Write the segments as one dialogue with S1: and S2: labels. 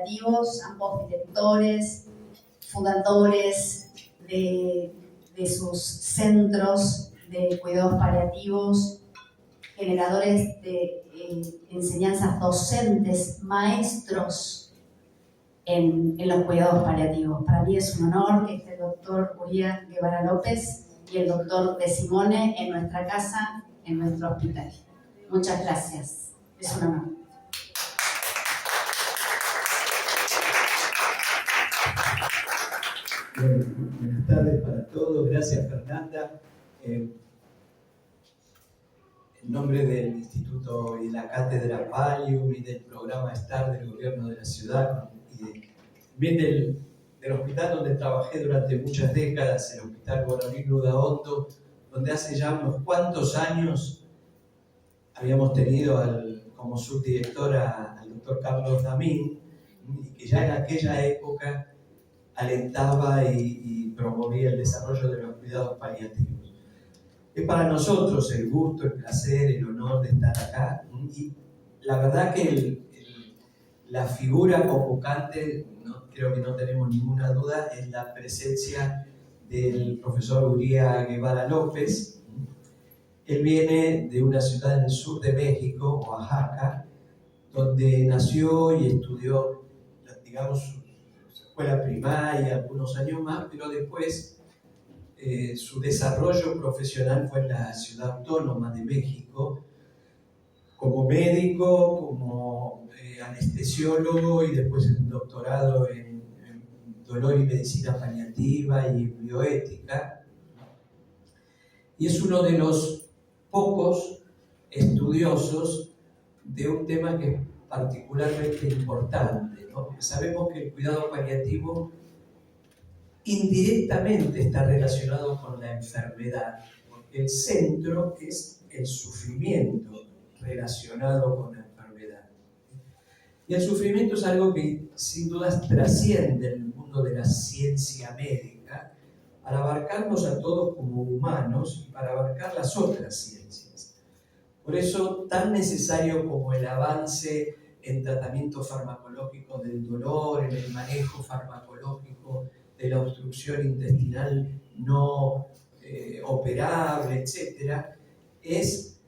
S1: paliativos, ambos directores, fundadores de sus centros de cuidados paliativos, generadores de enseñanzas docentes, maestros en los cuidados paliativos. Para mí es un honor que esté el doctor Uriah Guevara López y el doctor De Simone en nuestra casa, en nuestro hospital. Muchas gracias. Es un honor.
S2: Bueno, buenas tardes para todos. Gracias, Fernanda. En nombre del Instituto y la Cátedra Pallium y del programa STAR del Gobierno de la Ciudad y también del hospital donde trabajé durante muchas décadas, el Hospital Guaraní Ludaondo, donde hace ya unos cuantos años habíamos tenido como subdirector al doctor Carlos Damín, y que ya en aquella época alentaba y promovía el desarrollo de los cuidados paliativos. Es para nosotros el gusto, el placer, el honor de estar acá, y la verdad que la figura convocante, creo que no tenemos ninguna duda, es la presencia del profesor Uriah Guevara López. Él viene de una ciudad en el sur de México, Oaxaca, donde nació y estudió, digamos, su escuela primaria, algunos años más, pero después su desarrollo profesional fue en la Ciudad Autónoma de México, como médico, como anestesiólogo y después un doctorado en dolor y medicina paliativa y bioética. Y es uno de los pocos estudiosos de un tema que es particularmente importante, ¿no? Porque sabemos que el cuidado paliativo indirectamente está relacionado con la enfermedad, porque el centro es el sufrimiento relacionado con la enfermedad. Y el sufrimiento es algo que sin dudas trasciende el mundo de la ciencia médica para abarcarnos a todos como humanos y para abarcar las otras ciencias. Por eso, tan necesario como el avance en tratamiento farmacológico del dolor, en el manejo farmacológico de la obstrucción intestinal no operable, etc., es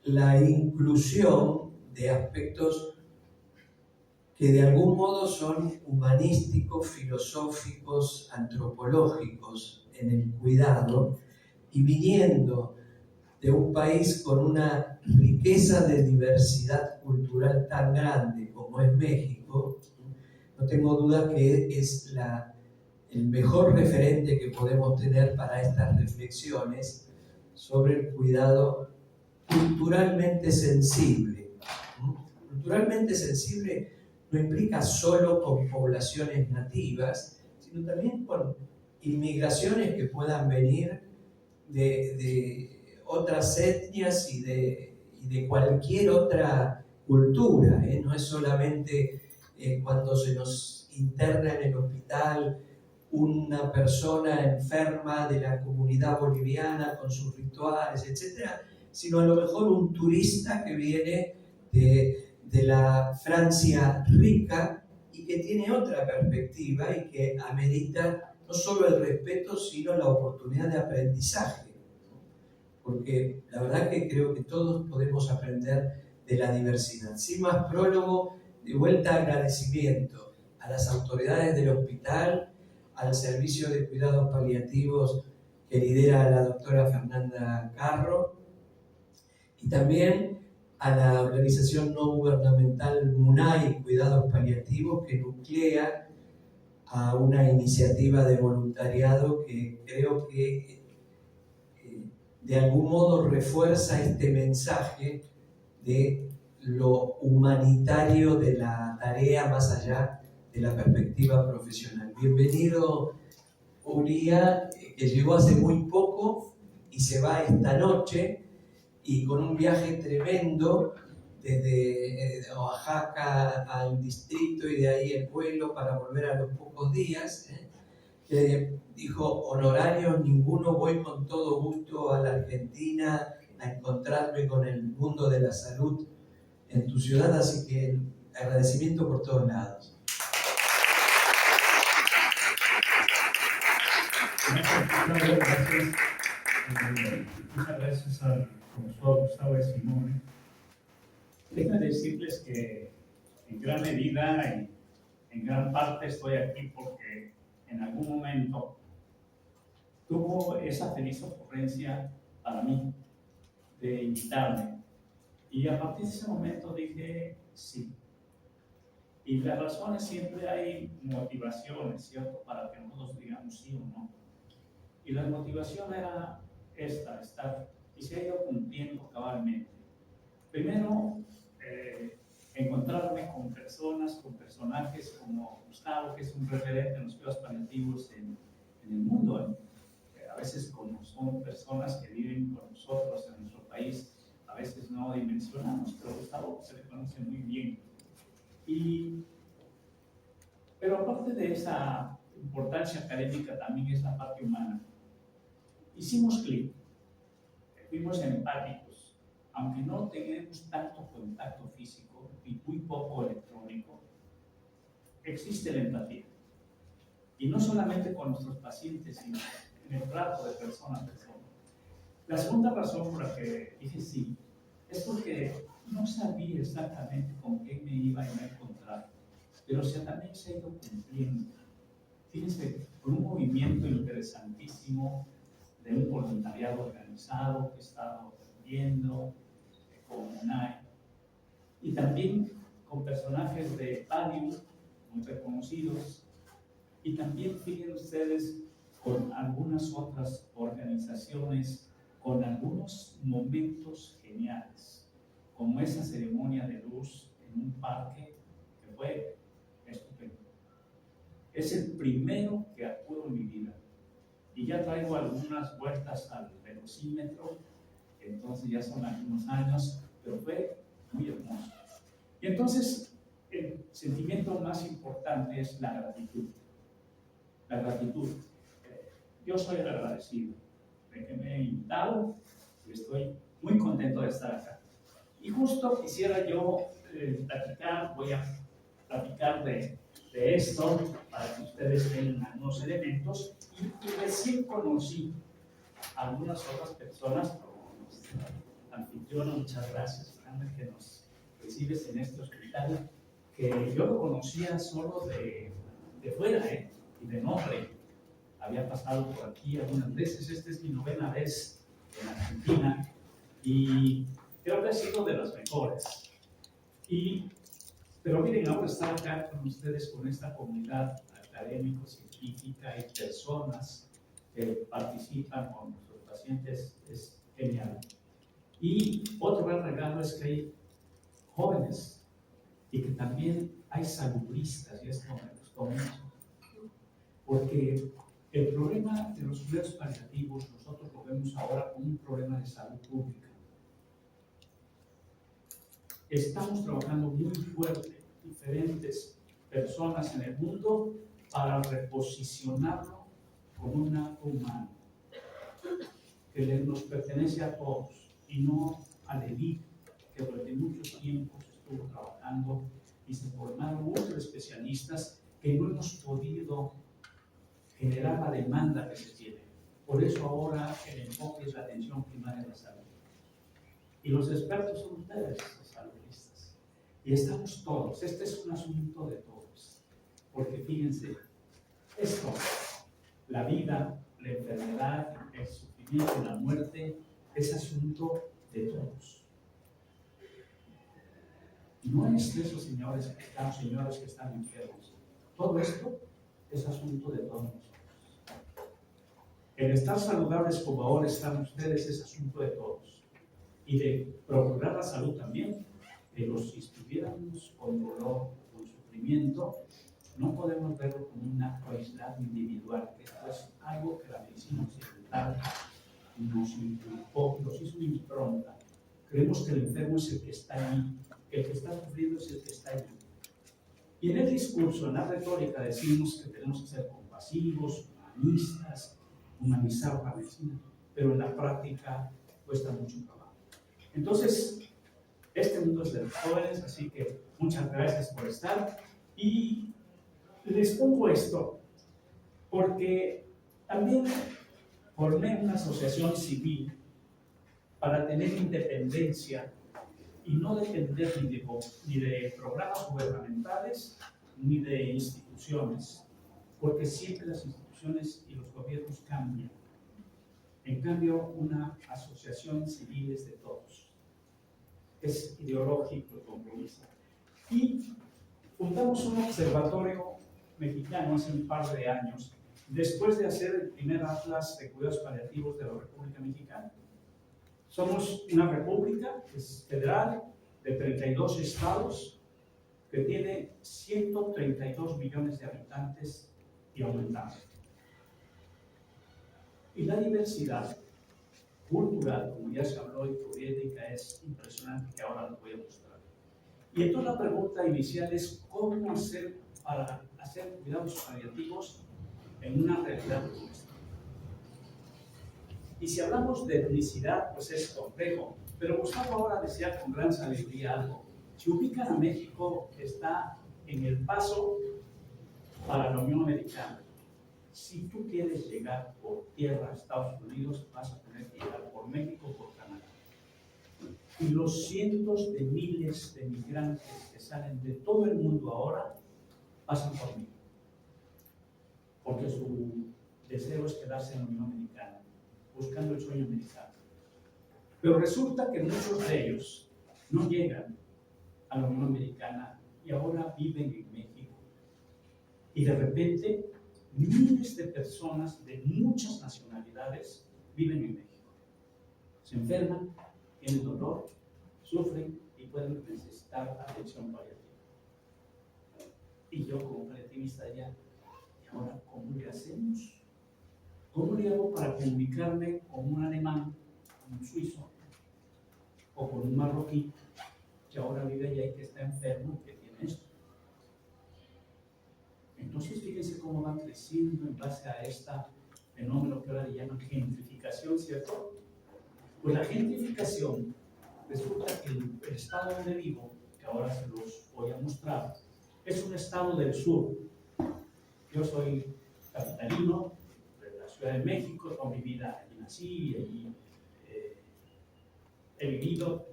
S2: la inclusión de aspectos que de algún modo son humanísticos, filosóficos, antropológicos en el cuidado, y viniendo de un país con una riqueza de diversidad cultural tan grande como es México, no tengo duda que es el mejor referente que podemos tener para estas reflexiones sobre el cuidado culturalmente sensible. Culturalmente sensible no implica solo con poblaciones nativas, sino también con inmigraciones que puedan venir de otras etnias y de cualquier otra cultura, ¿eh? No es solamente cuando se nos interna en el hospital una persona enferma de la comunidad boliviana con sus rituales, etc., sino a lo mejor un turista que viene de la Francia rica y que tiene otra perspectiva y que amerita no solo el respeto, sino la oportunidad de aprendizaje. Porque la verdad que creo que todos podemos aprender de la diversidad. Sin más prólogo, de vuelta agradecimiento a las autoridades del hospital, al servicio de cuidados paliativos que lidera la doctora Fernanda Carro, y también a la organización no gubernamental MUNAI Cuidados Paliativos, que nuclea a una iniciativa de voluntariado que creo que de algún modo refuerza este mensaje de lo humanitario de la tarea más allá de la perspectiva profesional. Bienvenido, Uriah, que llegó hace muy poco y se va esta noche, y con un viaje tremendo desde Oaxaca al distrito y de ahí el vuelo para volver a los pocos días. Dijo, honorarios ninguno, voy con todo gusto a la Argentina a encontrarme con el mundo de la salud en tu ciudad, así que agradecimiento por todos lados.
S3: gracias. Muchas gracias al profesor Gustavo de Simone. Déjenme decirles que en gran medida y en gran parte estoy aquí porque en algún momento tuvo esa feliz ocurrencia para mí de invitarme. Y a partir de ese momento dije sí. Y las razones, siempre hay motivaciones, ¿cierto? Para que nosotros digamos sí o no. Y la motivación era esta, estar, y se ha ido cumpliendo cabalmente. Primero, encontrarme con personas, con personajes como Gustavo, que es un referente en los cuidados paliativos en el mundo. A veces como son personas que viven con nosotros en nuestro país, a veces no dimensionamos, pero Gustavo se le conoce muy bien. Pero aparte de esa importancia académica, también es la parte humana. Hicimos clic, fuimos empáticos, aunque no tenemos tanto contacto físico y muy poco electrónico, existe la empatía. Y no solamente con nuestros pacientes, sino en el trato de persona a persona. La segunda razón por la que dije sí es porque no sabía exactamente con qué me iba a encontrar, pero también se ha ido cumpliendo. Fíjense, con un movimiento interesantísimo de un voluntariado organizado que he estado viendo, con UNAI, y también con personajes de Palium muy reconocidos, y también fíjense ustedes con algunas otras organizaciones, con algunos momentos geniales, como esa ceremonia de luz en un parque que fue estupendo. Es el primero que acudo en mi vida. Y ya traigo algunas vueltas al velocímetro, entonces ya son algunos años, pero fue muy hermoso. Y entonces el sentimiento más importante es la gratitud. La gratitud. Yo soy el agradecido de que me he invitado y estoy muy contento de estar acá. Y justo quisiera yo platicar, voy a platicar de esto para que ustedes tengan algunos elementos. Y recién conocí a algunas otras personas, anfitriona, muchas gracias, Fernanda, que nos recibes en este hospital, que yo lo conocía solo de fuera, y de nombre. Había pasado por aquí algunas veces, esta es mi 9ª vez en Argentina, y creo que ha sido de las mejores. Pero miren, ahora estar acá con ustedes, con esta comunidad académico-científica y personas que participan con nuestros pacientes es genial. Y otro gran regalo es que hay jóvenes y que también hay saludistas, y esto me gustó mucho, porque el problema de los cuidados paliativos nosotros lo vemos ahora como un problema de salud pública. Estamos trabajando muy fuerte, diferentes personas en el mundo, para reposicionarlo como un acto humano que nos pertenece a todos y no a la élite que durante muchos tiempos estuvo trabajando y se formaron muchos especialistas que no hemos podido generar la demanda que se tiene. Por eso ahora el enfoque es la atención primaria de la salud. Y los expertos son ustedes, los saludistas. Y estamos todos. Este es un asunto de todos. Porque fíjense, esto, la vida, la enfermedad, el sufrimiento, la muerte, es asunto de todos. No es de esos señores que están enfermos. Todo esto es asunto de todos nosotros. El estar saludables como ahora están ustedes es asunto de todos. Y de procurar la salud también. Pero si estuviéramos con dolor, con sufrimiento, no podemos verlo como un acto aislado individual, que esto es algo que la medicina occidental nos inculcó, nos hizo una impronta. Creemos que el enfermo es el que está ahí, el que está sufriendo es el que está ahí. Y en el discurso, en la retórica, decimos que tenemos que ser compasivos, humanistas, humanizar la medicina, pero en la práctica cuesta mucho trabajo. Entonces, este mundo es de los jóvenes, así que muchas gracias por estar. Y les pongo esto, porque También formé una asociación civil para tener independencia y no depender ni de programas gubernamentales ni de instituciones, porque siempre las instituciones y los gobiernos cambian. En cambio, una asociación civil es de todos. Es ideológico el compromiso. Y fundamos un observatorio mexicano hace un par de años, después de hacer el primer atlas de cuidados paliativos de la República Mexicana. Somos una república que es federal, de 32 estados, que tiene 132 millones de habitantes y aumentando. Y la diversidad cultural, como ya se habló, y política es impresionante, que ahora lo voy a mostrar. Y entonces la pregunta inicial es cómo hacer para hacer cuidados paliativos en una realidad como esta. Y si hablamos de etnicidad, pues es complejo, pero Gustavo ahora decía con gran sabiduría algo. Si ubican a México, está en el paso para la Unión Americana. Si tú quieres llegar por tierra a Estados Unidos, vas a tener que llegar por México o por Canadá. Y los cientos de miles de migrantes que salen de todo el mundo ahora pasan por México, porque su deseo es quedarse en la Unión Americana, buscando el sueño americano. Pero resulta que muchos de ellos no llegan a la Unión Americana y ahora viven en México. Y de repente, miles de personas de muchas nacionalidades viven en México. Se enferman, tienen dolor, sufren y pueden necesitar atención paliativa. Y yo como paliativista ya, ¿y ahora cómo le hacemos? ¿Cómo le hago para comunicarme con un alemán, con un suizo o con un marroquí que ahora vive allá y que está enfermo y que tiene esto? Entonces fíjense cómo va creciendo en base a este fenómeno que ahora le llaman gentrificación, ¿cierto? Pues la gentrificación resulta que el estado donde vivo, que ahora se los voy a mostrar, es un estado del sur. Yo soy capitalino de la Ciudad de México, toda mi vida allí nací y allí he vivido,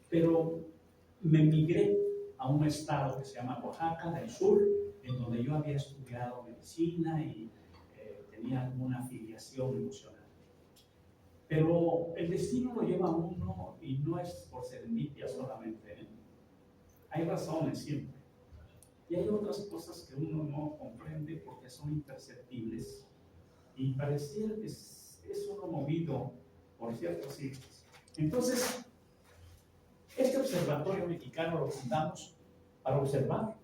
S3: pero me migré a un estado que se llama Oaxaca, del sur, en donde yo había estudiado medicina y tenía alguna afiliación emocional. Pero el destino lo lleva a uno y no es por serendipia solamente, ¿eh? Hay razones siempre. Y hay otras cosas que uno no comprende porque son imperceptibles y pareciera que es uno movido por ciertos ciclos. Entonces, este observatorio mexicano lo fundamos para observar,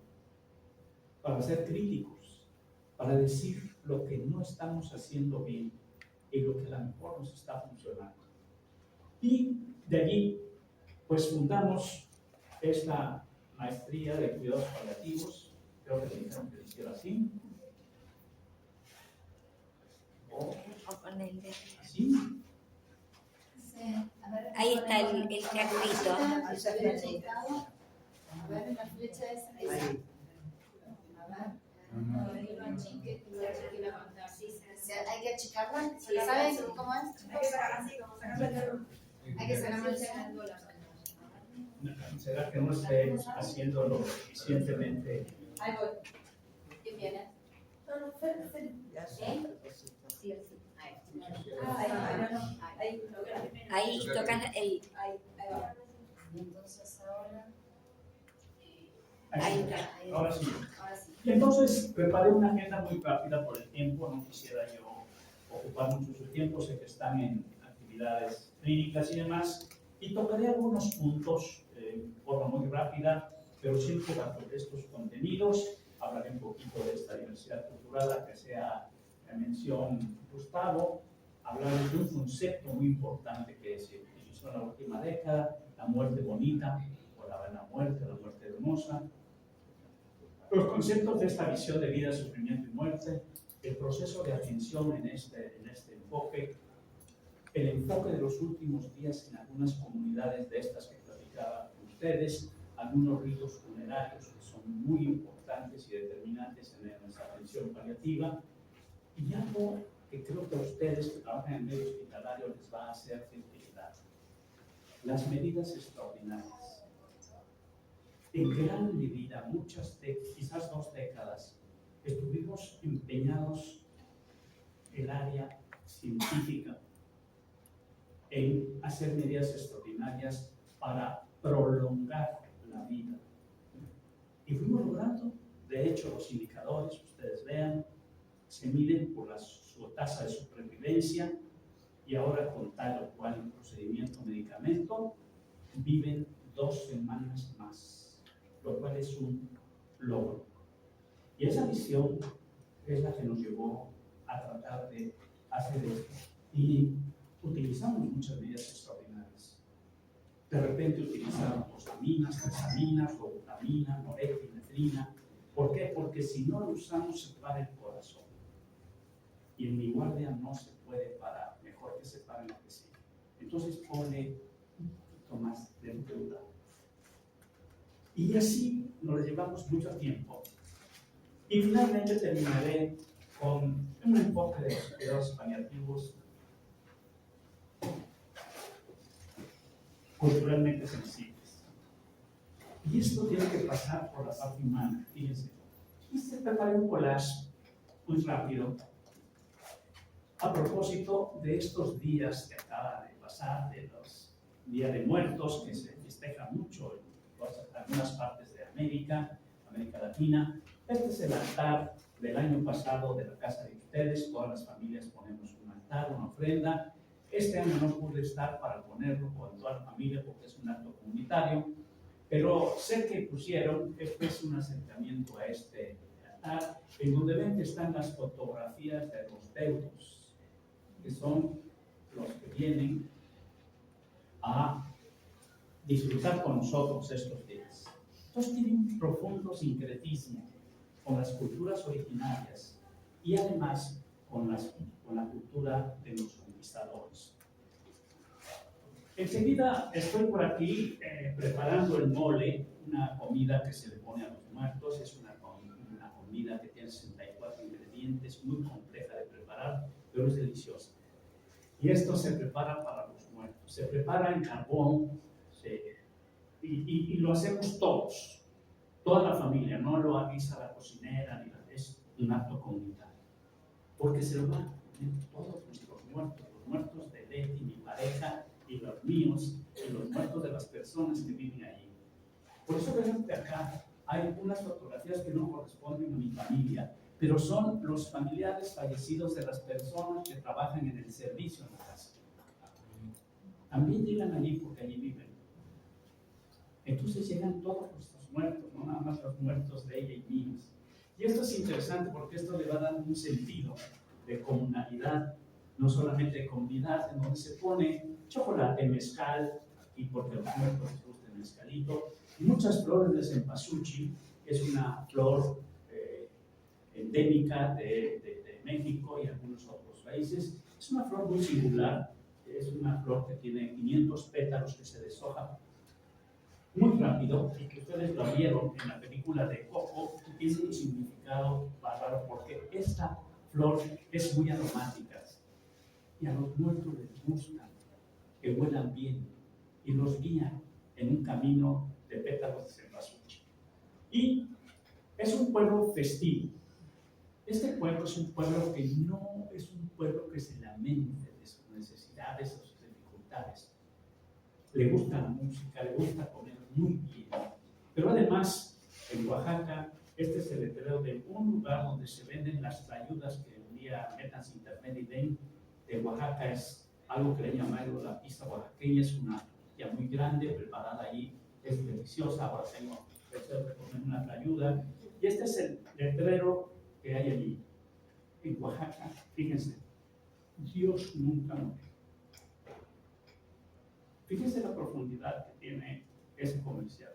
S3: para ser críticos, para decir lo que no estamos haciendo bien y lo que a lo mejor nos está funcionando. Y de allí, pues fundamos esta maestría de cuidados paliativos. Creo que me dijeron que lo hiciera así. O
S4: con el de...
S3: así.
S4: Ahí está el triangulito.
S1: A ver, la flecha es esa. A ver. Hay que achicarla. ¿Saben cómo es? Hay que sacarlo del centro.
S3: ¿Será que no esté haciendo lo suficientemente?
S1: Ahí voy. ¿Quién viene? Sí, sí.
S4: Ahí tocan el...
S1: Ahí va. Entonces ahora...
S3: Ahí
S4: está.
S3: Ahora sí.
S1: Ahora sí.
S3: Y entonces preparé una agenda muy rápida por el tiempo, no quisiera yo ocupar mucho su tiempo, sé que están en actividades clínicas y demás, y tocaré algunos puntos de forma muy rápida, pero siempre bajo estos contenidos. Hablaré un poquito de esta diversidad cultural, a que sea la mención Gustavo, hablar de un concepto muy importante que se utilizó en la última década, la muerte bonita, o la buena muerte, la muerte hermosa. Los conceptos de esta visión de vida, sufrimiento y muerte, el proceso de atención en este enfoque, el enfoque de los últimos días en algunas comunidades de estas que platicaba con ustedes, algunos ritos funerarios que son muy importantes y determinantes en nuestra atención paliativa, Y algo que creo que a ustedes que trabajan en medio hospitalario les va a hacer sensibilidad. Las medidas extraordinarias. En gran medida, quizás 2 décadas, estuvimos empeñados el área científica en hacer medidas extraordinarias para prolongar la vida. Y fuimos logrando, de hecho, los indicadores, ustedes vean, se miden por su tasa de supervivencia y ahora con tal o cual procedimiento o medicamento viven 2 semanas más, lo cual es un logro. Y esa visión es la que nos llevó a tratar de hacer esto. Y utilizamos muchas medidas extraordinarias. De repente utilizamos aminas, trexaminas, robutamina, norepinefrina. ¿Por qué? Porque si no lo usamos se para el corazón. Y en mi guardia no se puede parar, mejor que se pare lo que sigue. Entonces pone un poquito más de deuda. Y así nos llevamos mucho tiempo. Y finalmente terminaré con un enfoque de los cuidados paliativos culturalmente sensibles. Y esto tiene que pasar por la parte humana, fíjense. Y se preparé un collage muy rápido a propósito de estos días que acaba de pasar, de los Días de Muertos, que se festeja mucho en algunas partes de América Latina. Este es el altar del año pasado de la casa de ustedes. Todas las familias ponemos un altar, una ofrenda. Este año no pude estar para ponerlo con toda la familia porque es un acto comunitario, pero sé que pusieron, este es un acercamiento a este altar, en donde ven que están las fotografías de los deudos, que son los que vienen a disfrutar con nosotros estos días. Entonces tiene un profundo sincretismo con las culturas originarias y además con la cultura de los conquistadores. Enseguida estoy por aquí preparando el mole, una comida que se le pone a los muertos. Es una comida que tiene 64 ingredientes, muy compleja de preparar, pero es deliciosa. Y esto se prepara para los muertos. Se prepara en carbón y lo hacemos todos, toda la familia, no lo avisa la cocinera, es un acto comunitario. Porque se lo van a comer todos nuestros muertos, los muertos de Leti, mi pareja, y los míos, y los muertos de las personas que viven ahí. Por eso ven que acá hay unas fotografías que no corresponden a mi familia, pero son los familiares fallecidos de las personas que trabajan en el servicio en la casa. También llegan allí porque allí viven. Entonces llegan todos nuestros muertos, no nada más los muertos de ella y míos. Y esto es interesante porque esto le va dando un sentido de comunalidad, no solamente de comunidad, en donde se pone chocolate, mezcal, y porque los muertos les gusta el mezcalito, y muchas flores de cempasúchil, que es una flor endémica de México y algunos otros países. Es una flor muy singular, es una flor que tiene 500 pétalos que se deshoja muy rápido, y que ustedes lo vieron en la película de Coco, y tiene un significado bárbaro porque esta flor es muy aromática y a los muertos les gusta que huelan bien y los guían en un camino de pétalos de cempasúchil. Y es un pueblo festivo. Este pueblo es un pueblo que no es un pueblo que se lamente de sus necesidades o sus dificultades. Le gusta la música, le gusta comer muy bien. Pero además, en Oaxaca, este es el letrero de un lugar donde se venden las trayudas que un día metan sin internet y ven. De Oaxaca es algo que le llaman la pizza oaxaqueña, es una tortilla muy grande, preparada ahí, es deliciosa. Ahora tengo deseo de comer una trayuda. Y este es el letrero que hay allí, en Oaxaca. Fíjense, Dios nunca muere. Fíjense la profundidad que tiene ese comercial.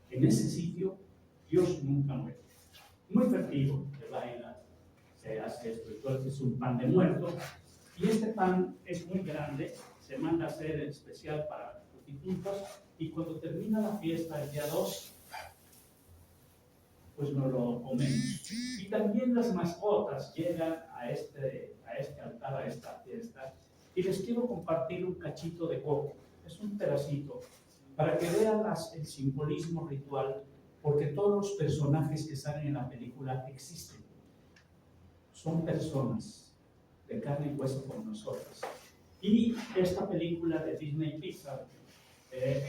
S3: En ese sitio, Dios nunca muere. Muy festivo, se baila, se hace esto, entonces es un pan de muerto. Y este pan es muy grande, se manda a hacer en especial para los difuntos, y cuando termina la fiesta, el día 2, pues nos lo comemos. Y también las mascotas llegan a este altar, a esta fiesta, y les quiero compartir un cachito de coco, es un pedacito, para que vean el simbolismo ritual, porque todos los personajes que salen en la película existen. Son personas de carne y hueso como nosotros. Y esta película de Disney Pixar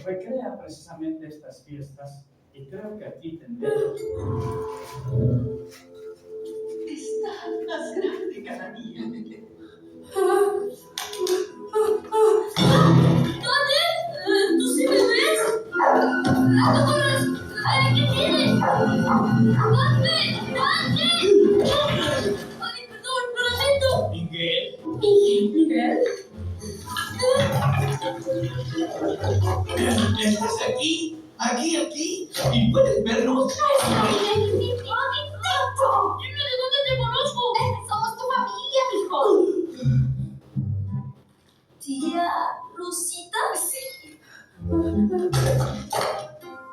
S3: recrea precisamente estas fiestas, y creo que aquí tendremos.
S5: Está más grande cada día.
S6: ¿Dónde? ¿Tú sí me ves? ¡No corras! ¡Ay, qué tienes! ¡Dante! ¡Ay, perdón, lo lamento!
S5: Miguel.
S6: ¿Miguel?
S5: Estás aquí, y puedes vernos.
S6: ¡Ay, mi gato! ¡Dime de dónde te conozco! ¡Somos tu familia, hijo! ¿Tía Rosita? Sí.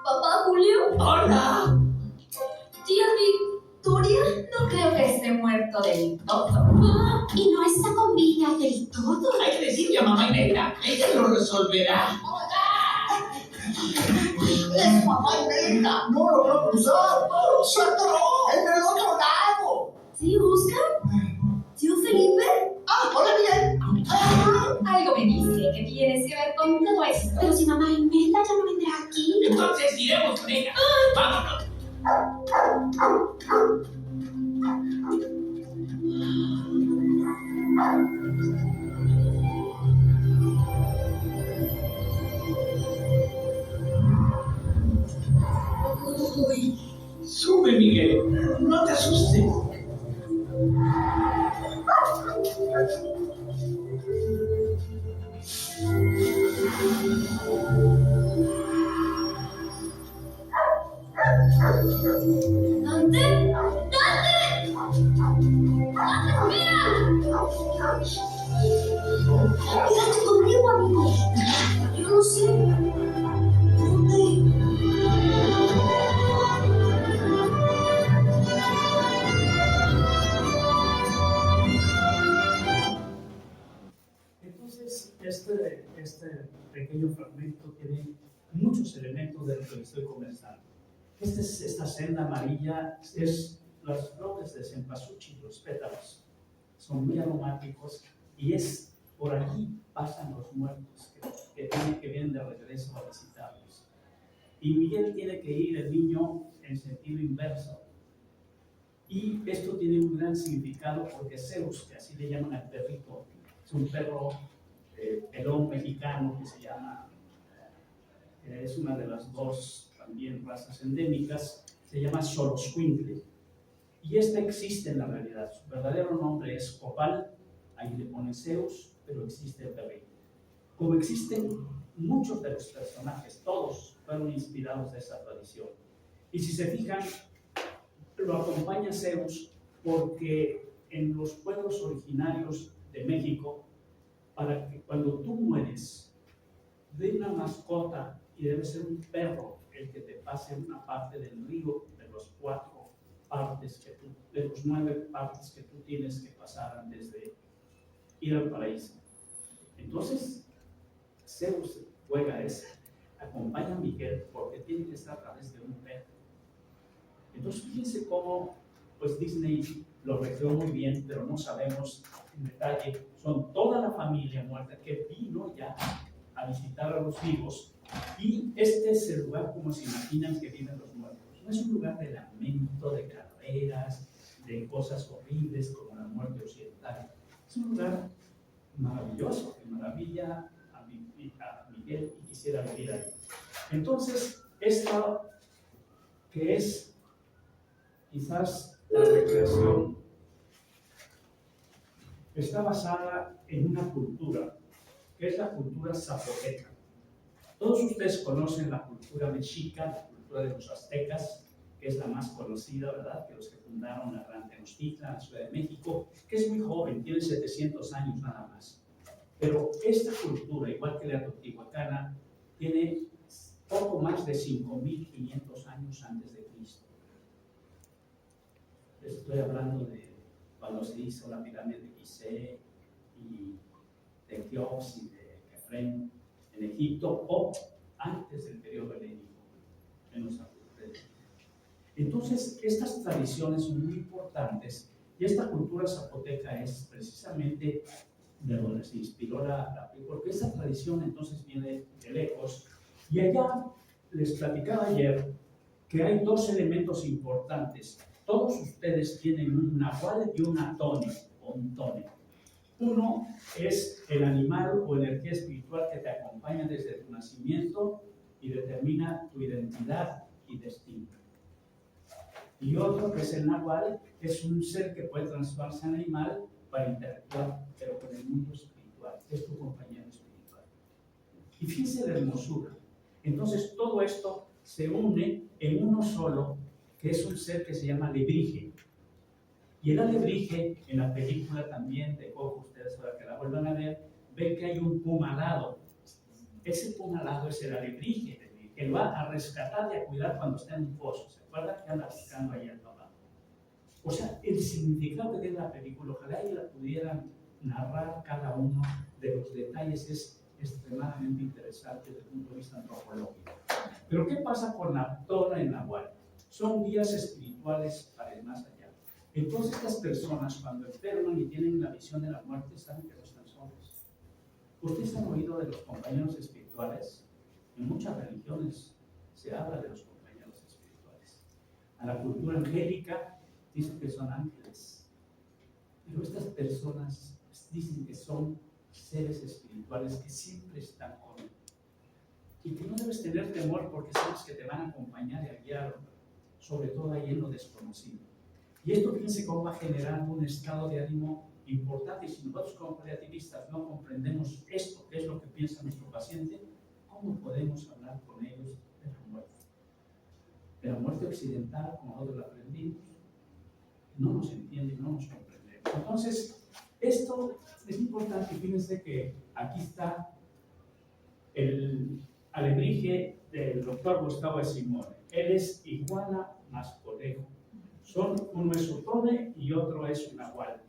S6: ¿Papá Julio?
S5: ¡Hola!
S6: ¿Tía Victoria? No creo que esté muerto del todo. ¿Y no está con vida del todo?
S5: Hay que decirle a mamá Inés, ella lo resolverá.
S7: ¡Es mamá Inés! ¡No logró cruzar! ¡Se atoró en el otro lado!
S6: ¿Tío Oscar? ¿Tío Felipe?
S7: ¡Ah, hola, Miguel!
S6: Algo me dice que tienes que ver con todo esto. Pero si mamá Imelda ya no vendrá aquí.
S5: Entonces iremos con ella. ¡Vámonos!
S6: Uy,
S5: Sube, Miguel. No te asustes.
S6: ¿Dante? ¡Dante! ¡Dante, espera! Quédate conmigo, amigo. Yo no sé. ¿Dónde?
S3: Entonces, este pequeño fragmento tiene muchos elementos de lo que estoy conversando. Esta senda amarilla es las flores de cempasúchil, los pétalos. Son muy aromáticos y es por allí pasan los muertos que vienen de regreso a visitarlos. Y Miguel tiene que ir, el niño, en sentido inverso. Y esto tiene un gran significado porque Zeus, que así le llaman al perrito, es un perro pelón mexicano que se llama, es una de las dos también razas endémicas, se llama Xoloscuintle. Y esta existe en la realidad. Su verdadero nombre es Copal, ahí le pone Zeus, pero existe el perrito. Como existen muchos de los personajes, todos fueron inspirados de esa tradición. Y si se fijan, lo acompaña Zeus porque en los pueblos originarios de México, para que cuando tú mueres de una mascota, y debe ser un perro el que te pase una parte del río de los 9 partes que tú tienes que pasar antes de ir al paraíso. Entonces, Zeus juega ese, acompaña a Miguel porque tiene que estar a través de un perro. Entonces, fíjense cómo pues Disney lo recreó muy bien, pero no sabemos en detalle. Son toda la familia muerta que vino ya a visitar a los vivos, y este es el lugar como se imaginan que viven los muertos. No es un lugar de lamento, de carreras, de cosas horribles como la muerte occidental. Es un lugar maravilloso, que maravilla a Miguel y quisiera vivir ahí. Entonces, esto que es quizás la recreación está basada en una cultura, que es la cultura zapoteca. Todos ustedes conocen la cultura mexica, la cultura de los aztecas, que es la más conocida, ¿verdad? Que los que fundaron la Gran Tenochtitlan, la Ciudad de México, que es muy joven, tiene 700 años nada más. Pero esta cultura, igual que la teotihuacana, tiene poco más de 5.500 años antes de Cristo. Estoy hablando de cuando se hizo la pirámide de Gizeh y de Keops y de Kefren en Egipto, o antes del periodo helénico en los alrededores. Entonces, estas tradiciones son muy importantes y esta cultura zapoteca es precisamente de donde se inspiró porque esta tradición entonces viene de lejos. Y allá les platicaba ayer que hay dos elementos importantes. Todos ustedes tienen un nahual y un atone o un tone. Uno es el animal o energía espiritual que te acompaña desde tu nacimiento y determina tu identidad y destino. Y otro, que es el nahual, es un ser que puede transformarse en animal para interactuar, pero con el mundo espiritual, es tu compañero espiritual. Y fíjense la hermosura. Entonces todo esto se une en uno solo, que es un ser que se llama alebrije. Y el alebrije, en la película también de Coco, ustedes ahora que la vuelvan a ver, ven que hay un puma alado. Ese puma alado es el alebrije, que va a rescatar y a cuidar cuando está en un pozo. ¿Se acuerdan que anda buscando ahí al papá? O sea, el significado que tiene la película, ojalá y la pudieran narrar cada uno de los detalles, es extremadamente interesante desde el punto de vista antropológico. Pero ¿qué pasa con la Tona y Nahual? Son guías espirituales para el más allá. Entonces estas personas cuando enferman y tienen la visión de la muerte saben que no están solos. ¿Ustedes han oído de los compañeros espirituales? En muchas religiones se habla de los compañeros espirituales. A la cultura angélica dicen que son ángeles. Pero estas personas dicen que son seres espirituales que siempre están con él. Y que no debes tener temor porque sabes que te van a acompañar y a guiar, sobre todo ahí en lo desconocido. Y esto, fíjense cómo va generando un estado de ánimo importante. Y si nosotros como paliativistas no comprendemos esto, que es lo que piensa nuestro paciente, ¿cómo podemos hablar con ellos de la muerte? De la muerte occidental, como nosotros la aprendimos, no nos entienden, no nos comprendemos. Entonces, esto es importante. Fíjense que aquí está el alebrije del doctor Gustavo de Simone. Él es iguana más conejo. Uno es un tone y otro es un nahual.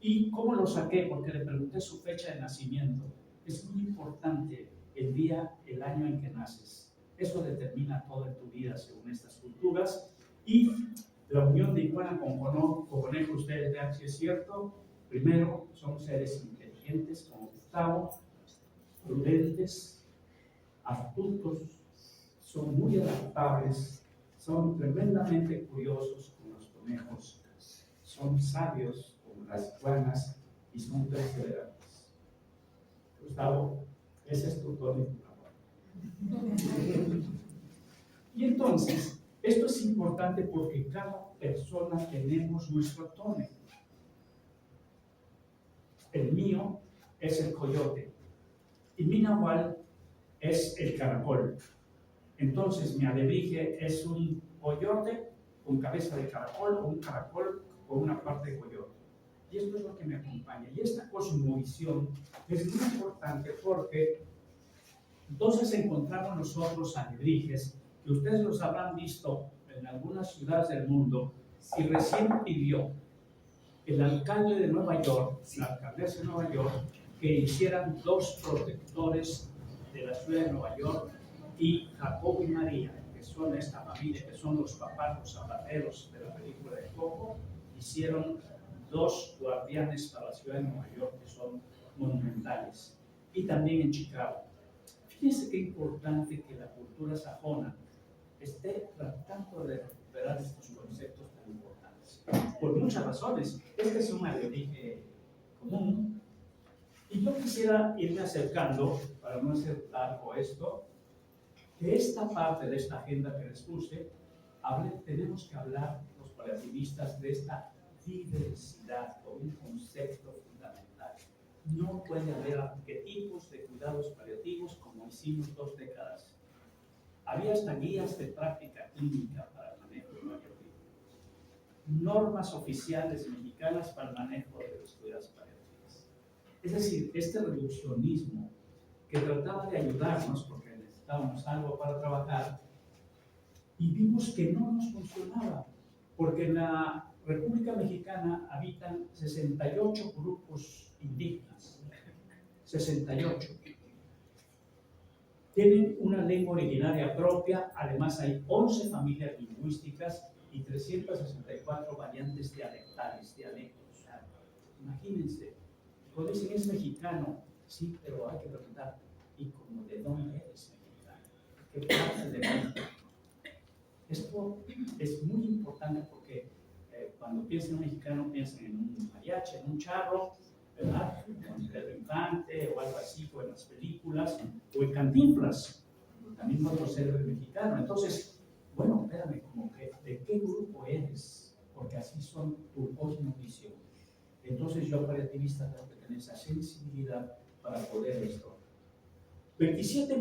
S3: ¿Y cómo lo saqué? Porque le pregunté su fecha de nacimiento. Es muy importante el día, el año en que naces. Eso determina toda tu vida según estas culturas. Y la unión de iguana con conejo, ustedes vean si es cierto. Primero, son seres inteligentes como Gustavo, prudentes, astutos, son muy adaptables, son tremendamente curiosos como los conejos, son sabios como las iguanas y son perseverantes. Gustavo, ese es tu tono. Y entonces, esto es importante porque cada persona tenemos nuestro tono. El mío es el coyote y mi nahual es el caracol. Entonces mi alebrije es un coyote con cabeza de caracol o un caracol con una parte de coyote. Y esto es lo que me acompaña. Y esta cosmovisión es muy importante porque entonces encontramos nosotros alebrijes, que ustedes los habrán visto en algunas ciudades del mundo, y recién pidió el alcalde de Nueva York, la alcaldesa de Nueva York, que hicieran 2 protectores de la ciudad de Nueva York, y Jacobo y María, que son esta familia, que son los papás, los zapateros de la película de Coco, hicieron 2 guardianes para la ciudad de Nueva York, que son monumentales, y también en Chicago. Fíjense qué importante que la cultura sajona esté tratando de recuperar estos conceptos tan importantes. Por muchas razones. Este es un alebrije común. Y yo quisiera irme acercando, para no hacer largo esto, que esta parte de esta agenda que les puse, tenemos que hablar los paliativistas de esta diversidad como un concepto fundamental. No puede haber arquetipos de cuidados paliativos como hicimos 2 décadas. Había hasta guías de práctica clínica para el manejo de paliativos, normas oficiales mexicanas para el manejo de los cuidados paliativos. Es decir, este reduccionismo que trataba de ayudarnos porque necesitábamos algo para trabajar y vimos que no nos funcionaba, porque en la República Mexicana habitan 68 grupos indígenas. 68. Tienen una lengua originaria propia, además hay 11 familias lingüísticas y 364 variantes dialectales, dialectos. Imagínense, cuando dicen es mexicano, sí, pero hay que preguntar, ¿y como de dónde eres mexicano? ¿Qué parte de México? Esto es muy importante porque cuando piensan en un mexicano, piensan en un mariachi, en un charro, ¿verdad? Con Pedro Infante o algo así, o en las películas, o en Cantinflas, también otro célebre mexicano. Entonces, bueno, espérame, como que, ¿de qué grupo eres? Porque así son tu cosmovisión. Entonces yo, paliativista, tengo que tener esa sensibilidad para poder esto. 26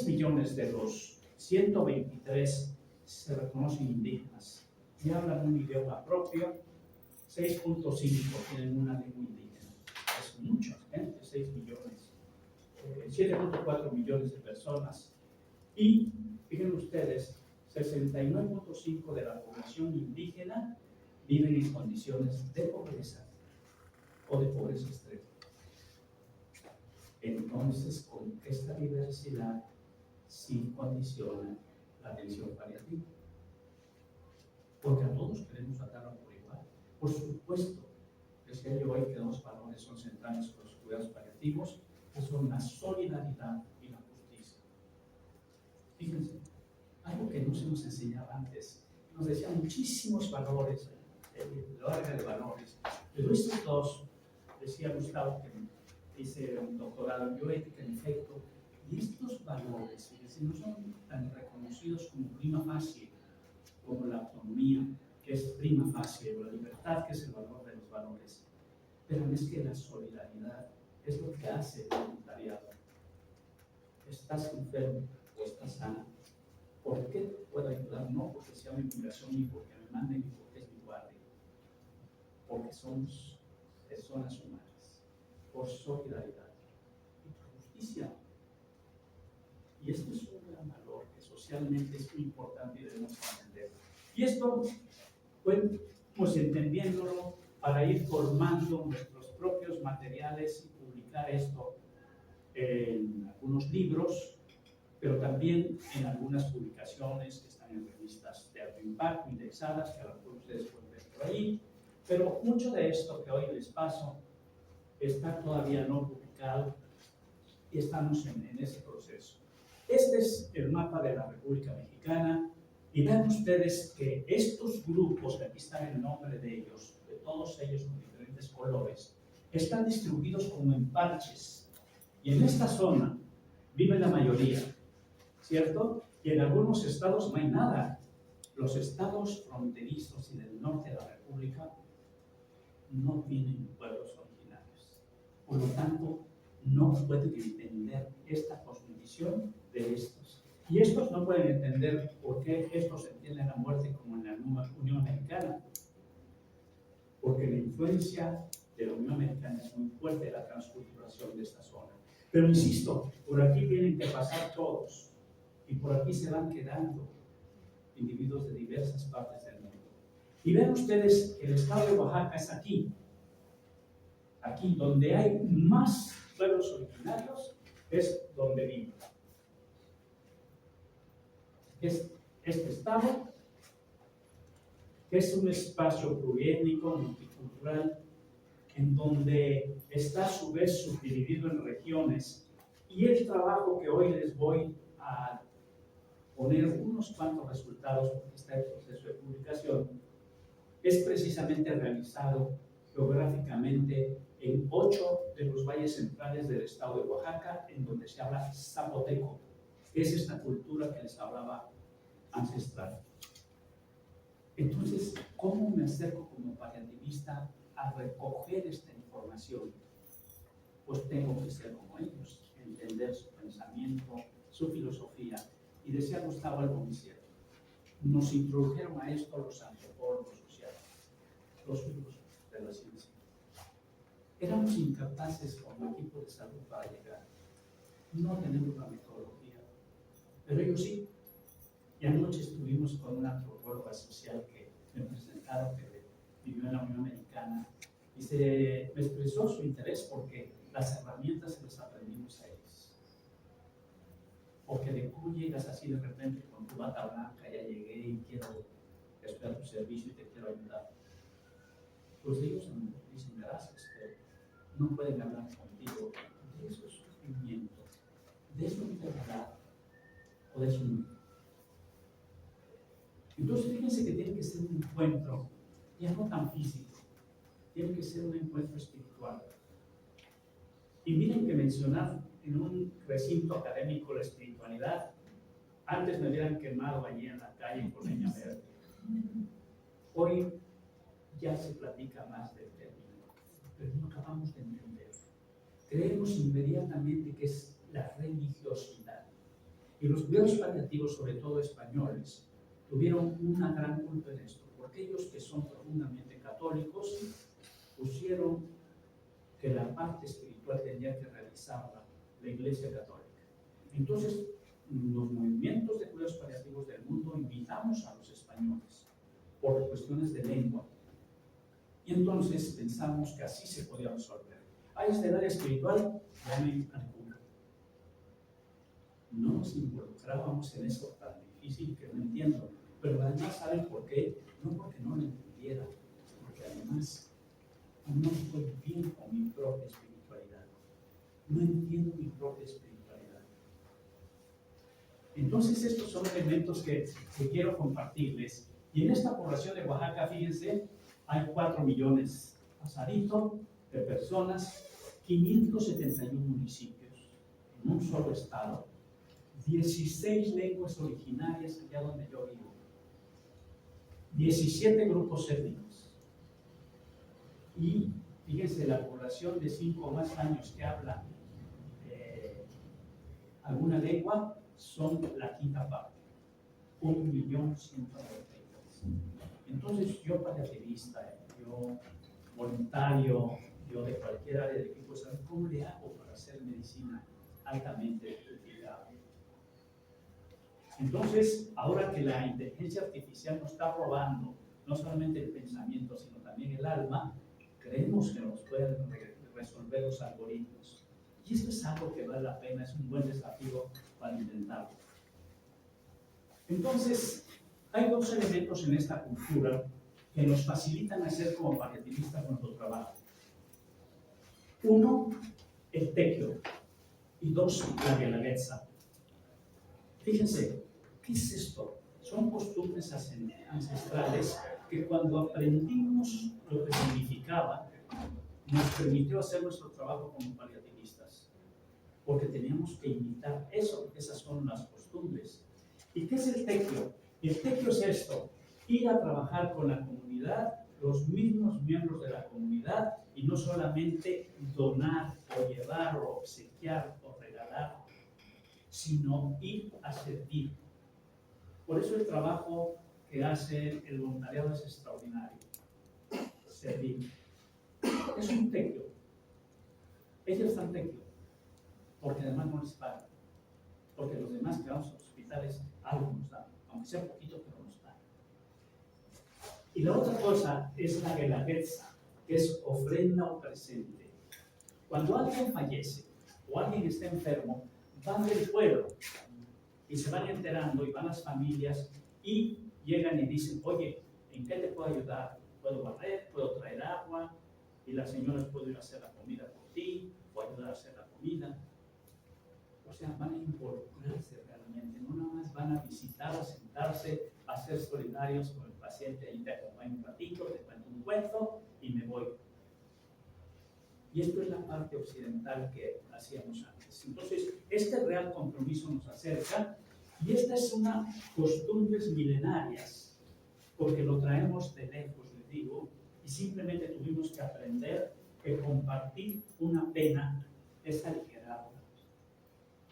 S3: millones de los 123 se reconocen indígenas y hablan un idioma propio. 6.5 tienen una lengua indígena. Es mucha gente, 6 millones. 7.4 millones de personas. Y, fíjense ustedes, 69.5 de la población indígena viven en condiciones de pobreza o de pobreza extrema. Entonces, con esta diversidad sí condiciona la atención paliativa. Porque a todos queremos tratarlo por igual. Por supuesto, decía yo hoy que dos valores son centrales con los cuidados paliativos, que son la solidaridad y la justicia. Fíjense, algo que no se nos enseñaba antes, nos decían muchísimos valores, larga de valores, pero estos dos, decía Gustavo, que hice un doctorado en bioética, en efecto, y estos valores, fíjense, no son tan reconocidos como prima facie, como la autonomía, que es prima facie, o la libertad, que es el valor de los valores. Pero es que la solidaridad es lo que hace el voluntariado. Estás enfermo o estás sano. ¿Por qué te puedo ayudar? No porque sea mi obligación, ni porque me manden, ni porque es mi guardia. Porque somos personas humanas, por solidaridad y por justicia. Y esto es un gran valor que socialmente es muy importante y debemos entender. Y esto, pues entendiéndolo para ir formando nuestros propios materiales y publicar esto en algunos libros, pero también en algunas publicaciones que están en revistas de alto impacto, indexadas, que a lo mejor ustedes pueden ver por ahí. Pero mucho de esto que hoy les paso está todavía no publicado y estamos en ese proceso. Este es el mapa de la República Mexicana y vean ustedes que estos grupos, que aquí está el nombre de ellos, de todos ellos con diferentes colores, están distribuidos como en parches. Y en esta zona vive la mayoría, ¿cierto? Y en algunos estados no hay nada. Los estados fronterizos y del norte de la República no tienen pueblos originarios. Por lo tanto, no pueden entender esta cosmovisión de estos. Y estos no pueden entender por qué estos entienden la muerte como en la Unión Americana. Porque la influencia de la Unión Americana es muy fuerte, la transculturación de esta zona. Pero insisto, por aquí tienen que pasar todos. Y por aquí se van quedando individuos de diversas partes del mundo. Y ven ustedes que el estado de Oaxaca es aquí. Aquí, donde hay más pueblos originarios, es donde vivo. Es este estado, que es un espacio pluriétnico, multicultural, en donde está a su vez subdividido en regiones. Y el trabajo que hoy les voy a poner unos cuantos resultados, porque está en proceso de publicación, es precisamente realizado geográficamente en 8 de los valles centrales del estado de Oaxaca, en donde se habla zapoteco, que es esta cultura que les hablaba ancestral. Entonces, ¿cómo me acerco como paliativista a recoger esta información? Pues tengo que ser como ellos, entender su pensamiento, su filosofía. Y decía Gustavo algo muy cierto. Nos introdujeron a esto los antropólogos sociales, los filósofos de la ciencia. Éramos incapaces como equipo de salud para llegar. No tenemos la metodología, pero ellos sí. Y anoche estuvimos con una antropóloga social que me presentó americano que vivió en la Unión Americana y me expresó su interés porque las herramientas se las aprendimos a ellos. Porque de cómo llegas así de repente con tu bata blanca, ya llegué y quiero esperar tu servicio y te quiero ayudar. Pues ellos dicen gracias, pero no pueden hablar contigo de su sufrimiento, de su enfermedad o de su muerte. Entonces fíjense que tiene que ser un encuentro, ya no tan físico, tiene que ser un encuentro espiritual. Y miren que mencionar en un recinto académico la espiritualidad, antes me hubieran quemado allí en la calle con leña verde. Hoy ya se platica más del término, pero no acabamos de entender. Creemos inmediatamente que es la religiosidad. Y los cuidados paliativos, sobre todo españoles, tuvieron una gran culpa en esto, porque ellos que son profundamente católicos pusieron que la parte espiritual tenía que realizarla la Iglesia Católica. Entonces, los movimientos de cuidados paliativos del mundo invitamos a los españoles por cuestiones de lengua. Y entonces pensamos que así se podía resolver. Hay este área espiritual, llamen al cura. No nos involucrábamos en eso tan difícil que no entiendo. Pero además, ¿saben por qué? No porque no lo entendiera, porque además no estoy bien con mi propia espiritualidad. No entiendo mi propia espiritualidad. Entonces, estos son elementos que quiero compartirles. Y en esta población de Oaxaca, fíjense, hay 4 millones pasadito de personas, 571 municipios en un solo estado, 16 lenguas originarias allá donde yo vivo, 17 grupos étnicos. Y fíjense, la población de 5 o más años que habla alguna lengua son la quinta parte, 1.193.000. Entonces, yo paliativista, yo voluntario, yo de cualquier área de equipo, ¿saben cómo le hago para hacer medicina altamente utilizable? Entonces, ahora que la inteligencia artificial nos está robando no solamente el pensamiento, sino también el alma, creemos que nos pueden resolver los algoritmos. Y esto es algo que vale la pena, es un buen desafío para intentarlo. Entonces, hay 2 elementos en esta cultura que nos facilitan hacer como paliativistas nuestro trabajo. 1, el tequio, y 2, la guelaguetza. Fíjense, ¿qué es esto? Son costumbres ancestrales que cuando aprendimos lo que significaba, nos permitió hacer nuestro trabajo como paliativistas. Porque teníamos que imitar eso, porque esas son las costumbres. ¿Y qué es el tequio? El tequio es esto, ir a trabajar con la comunidad, los mismos miembros de la comunidad, y no solamente donar o llevar o obsequiar o regalar, sino ir a servir. Por eso el trabajo que hace el voluntariado es extraordinario. Servir. Es un tequio. Ellos están tequio, porque además no les pagan. Porque los demás que vamos a los hospitales, algo nos dan, aunque sea poquito, pero nos dan. Y la otra cosa es la guelaguetza, que es ofrenda o presente. Cuando alguien fallece o alguien está enfermo, van del pueblo y se van enterando y van las familias y llegan y dicen, oye, ¿en qué te puedo ayudar? ¿Puedo barrer? ¿Puedo traer agua? Y las señoras pueden ir a hacer la comida por ti o ayudar a hacer la comida. O sea, van a involucrarse realmente, no nada más van a visitar, a sentarse, a ser solidarios con el paciente, y te acompaño un ratito, te cuento un cuento y me voy. Y esto es la parte occidental que hacíamos antes. Entonces, este real compromiso nos acerca, y esta es una costumbres milenarias, porque lo traemos de lejos, les digo, y simplemente tuvimos que aprender que compartir una pena es aligerarla,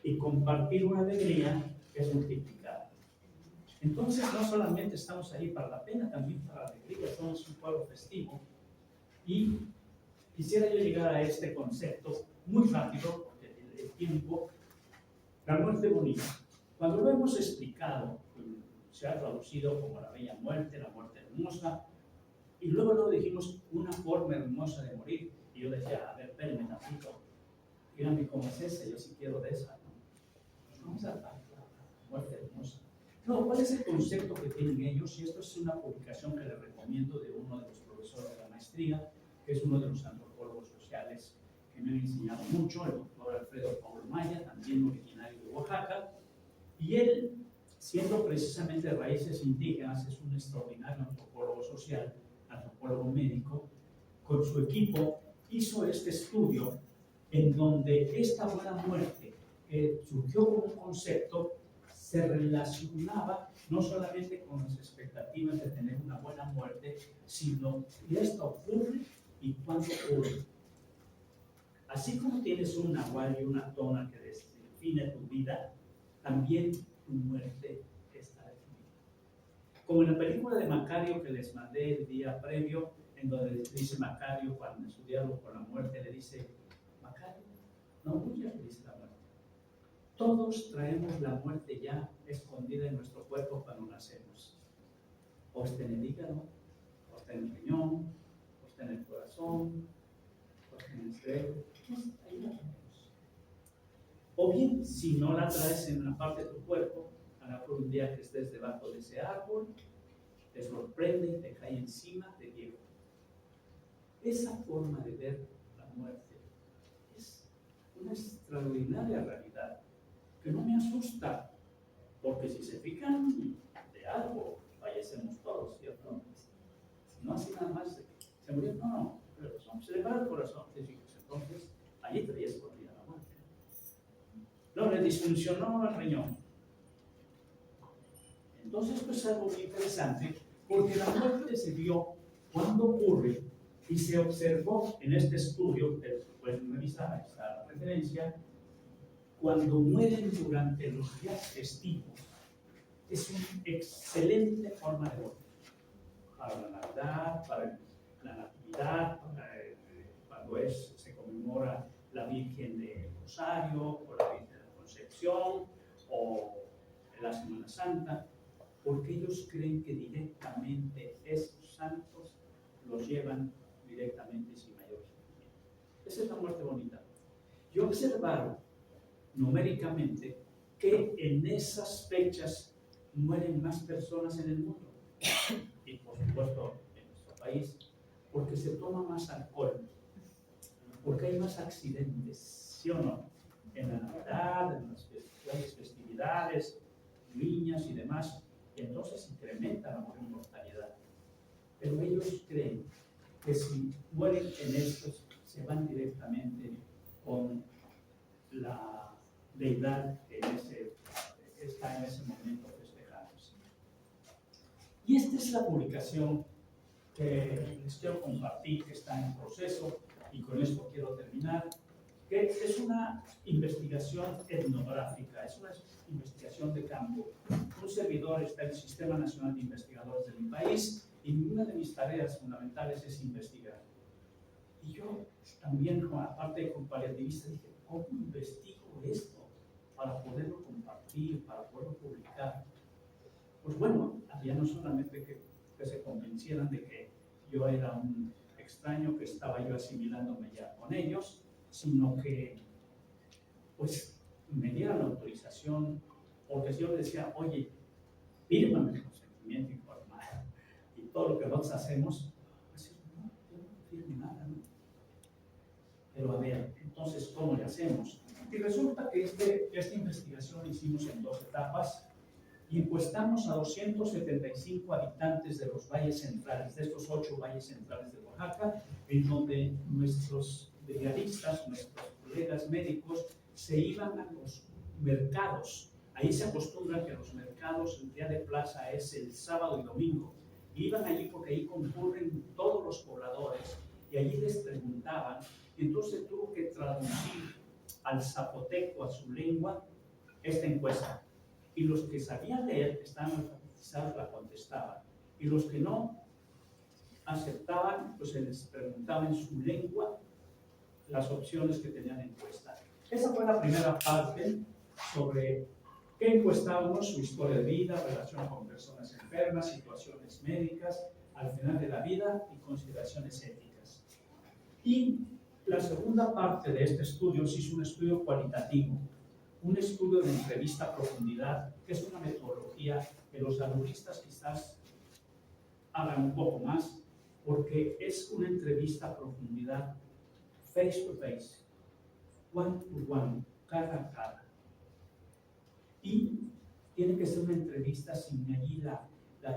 S3: y compartir una alegría es multiplicar. Entonces, no solamente estamos ahí para la pena, también para la alegría. Somos un pueblo festivo. Y quisiera yo llegar a este concepto muy rápido, porque el tiempo, la muerte bonita. Cuando lo hemos explicado, se ha traducido como la bella muerte, la muerte hermosa, Y luego dijimos una forma hermosa de morir. Y yo decía, a ver, espérenme tantito. Díganme cómo es esa, yo sí quiero de esa. ¿No? Pues vamos a la muerte hermosa. No, ¿cuál es el concepto que tienen ellos? Y esto es una publicación que les recomiendo de uno de los profesores de la maestría, que es uno de los antropólogos sociales que me han enseñado mucho, el doctor Alfredo Paulo Maya, también originario de Oaxaca. Y él, siendo precisamente de raíces indígenas, es un extraordinario antropólogo social, antropólogo médico. Con su equipo hizo este estudio en donde esta buena muerte, que surgió como un concepto, se relacionaba no solamente con las expectativas de tener una buena muerte, sino que esto ocurre y cuándo ocurre. Así como tienes un nahual y una tona que define tu vida, también tu muerte está definida. Como en la película de Macario que les mandé el día previo, en donde dice Macario, cuando en su diálogo con la muerte le dice, Macario, no huyas, le dice la muerte. Todos traemos la muerte ya escondida en nuestro cuerpo cuando nacemos. O está en el hígado, o está en el riñón, o está en el corazón, o está en el cerebro. Ahí la tenemos. O bien, si no la traes en una parte de tu cuerpo, a lo mejor un día que estés debajo de ese árbol, te sorprende, te cae encima, te llega. Esa forma de ver la muerte es una extraordinaria realidad que no me asusta, porque si se fijan de algo, fallecemos todos, ¿cierto? No así nada más, se murió, no, pero se le para el corazón, entonces allí traía escondida la muerte. No, le disfuncionó el riñón. Entonces esto es algo muy interesante, porque la muerte se vio cuando ocurre y se observó en este estudio, que pueden revisar esta referencia, cuando mueren durante los días festivos. Es una excelente forma de morir. Para la Navidad, para la Natividad, cuando se conmemora la Virgen de Rosario, o la Virgen de la Concepción, o la Semana Santa, porque ellos creen que directamente esos santos los llevan directamente sin mayor sufrimiento. Esa es la muerte bonita. Y observaron numéricamente que en esas fechas mueren más personas en el mundo y por supuesto en nuestro país, porque se toma más alcohol, porque hay más accidentes, ¿sí o no? En la Navidad, en las festividades, niñas y demás, y entonces incrementa la mortalidad. Pero ellos creen que si mueren en estos, se van directamente con la deidad que está en ese momento festejándose. Y esta es la publicación que les quiero compartir, que está en proceso, y con esto quiero terminar, que es una investigación etnográfica, es una investigación de campo. Un servidor está en el Sistema Nacional de Investigadores de mi país, y una de mis tareas fundamentales es investigar. Y yo también, aparte de paliativista, dije, ¿cómo investigo esto para poderlo compartir, para poderlo publicar? Pues bueno, había no solamente que se convencieran de que yo era un extraño, que estaba yo asimilándome ya con ellos, sino que pues me dieran la autorización, porque si yo les decía, oye, fírmame el consentimiento informal y todo lo que nosotros hacemos, pues no, yo no firmo nada, ¿no? Pero a ver, entonces, ¿cómo le hacemos? Y resulta que esta investigación la hicimos en 2 etapas y encuestamos a 275 habitantes de los valles centrales, de estos 8 valles centrales de Oaxaca, en donde nuestros brigadistas, nuestros colegas médicos, se iban a los mercados. Ahí se acostumbra que los mercados, el día de plaza es el sábado y domingo. Iban allí porque ahí concurren todos los pobladores y allí les preguntaban. Entonces tuvo que traducir al zapoteco, a su lengua, esta encuesta. Y los que sabían leer, estaban alfabetizados, la contestaban. Y los que no aceptaban, pues se les preguntaba en su lengua las opciones que tenían en encuesta. Esa fue la primera parte sobre qué encuestábamos, su historia de vida, relación con personas enfermas, situaciones médicas, al final de la vida y consideraciones éticas. Y la segunda parte de este estudio es un estudio cualitativo, un estudio de entrevista a profundidad, que es una metodología que los alumnistas quizás hagan un poco más, porque es una entrevista a profundidad face to face, one to one, cara a cara. Y tiene que ser una entrevista sin allí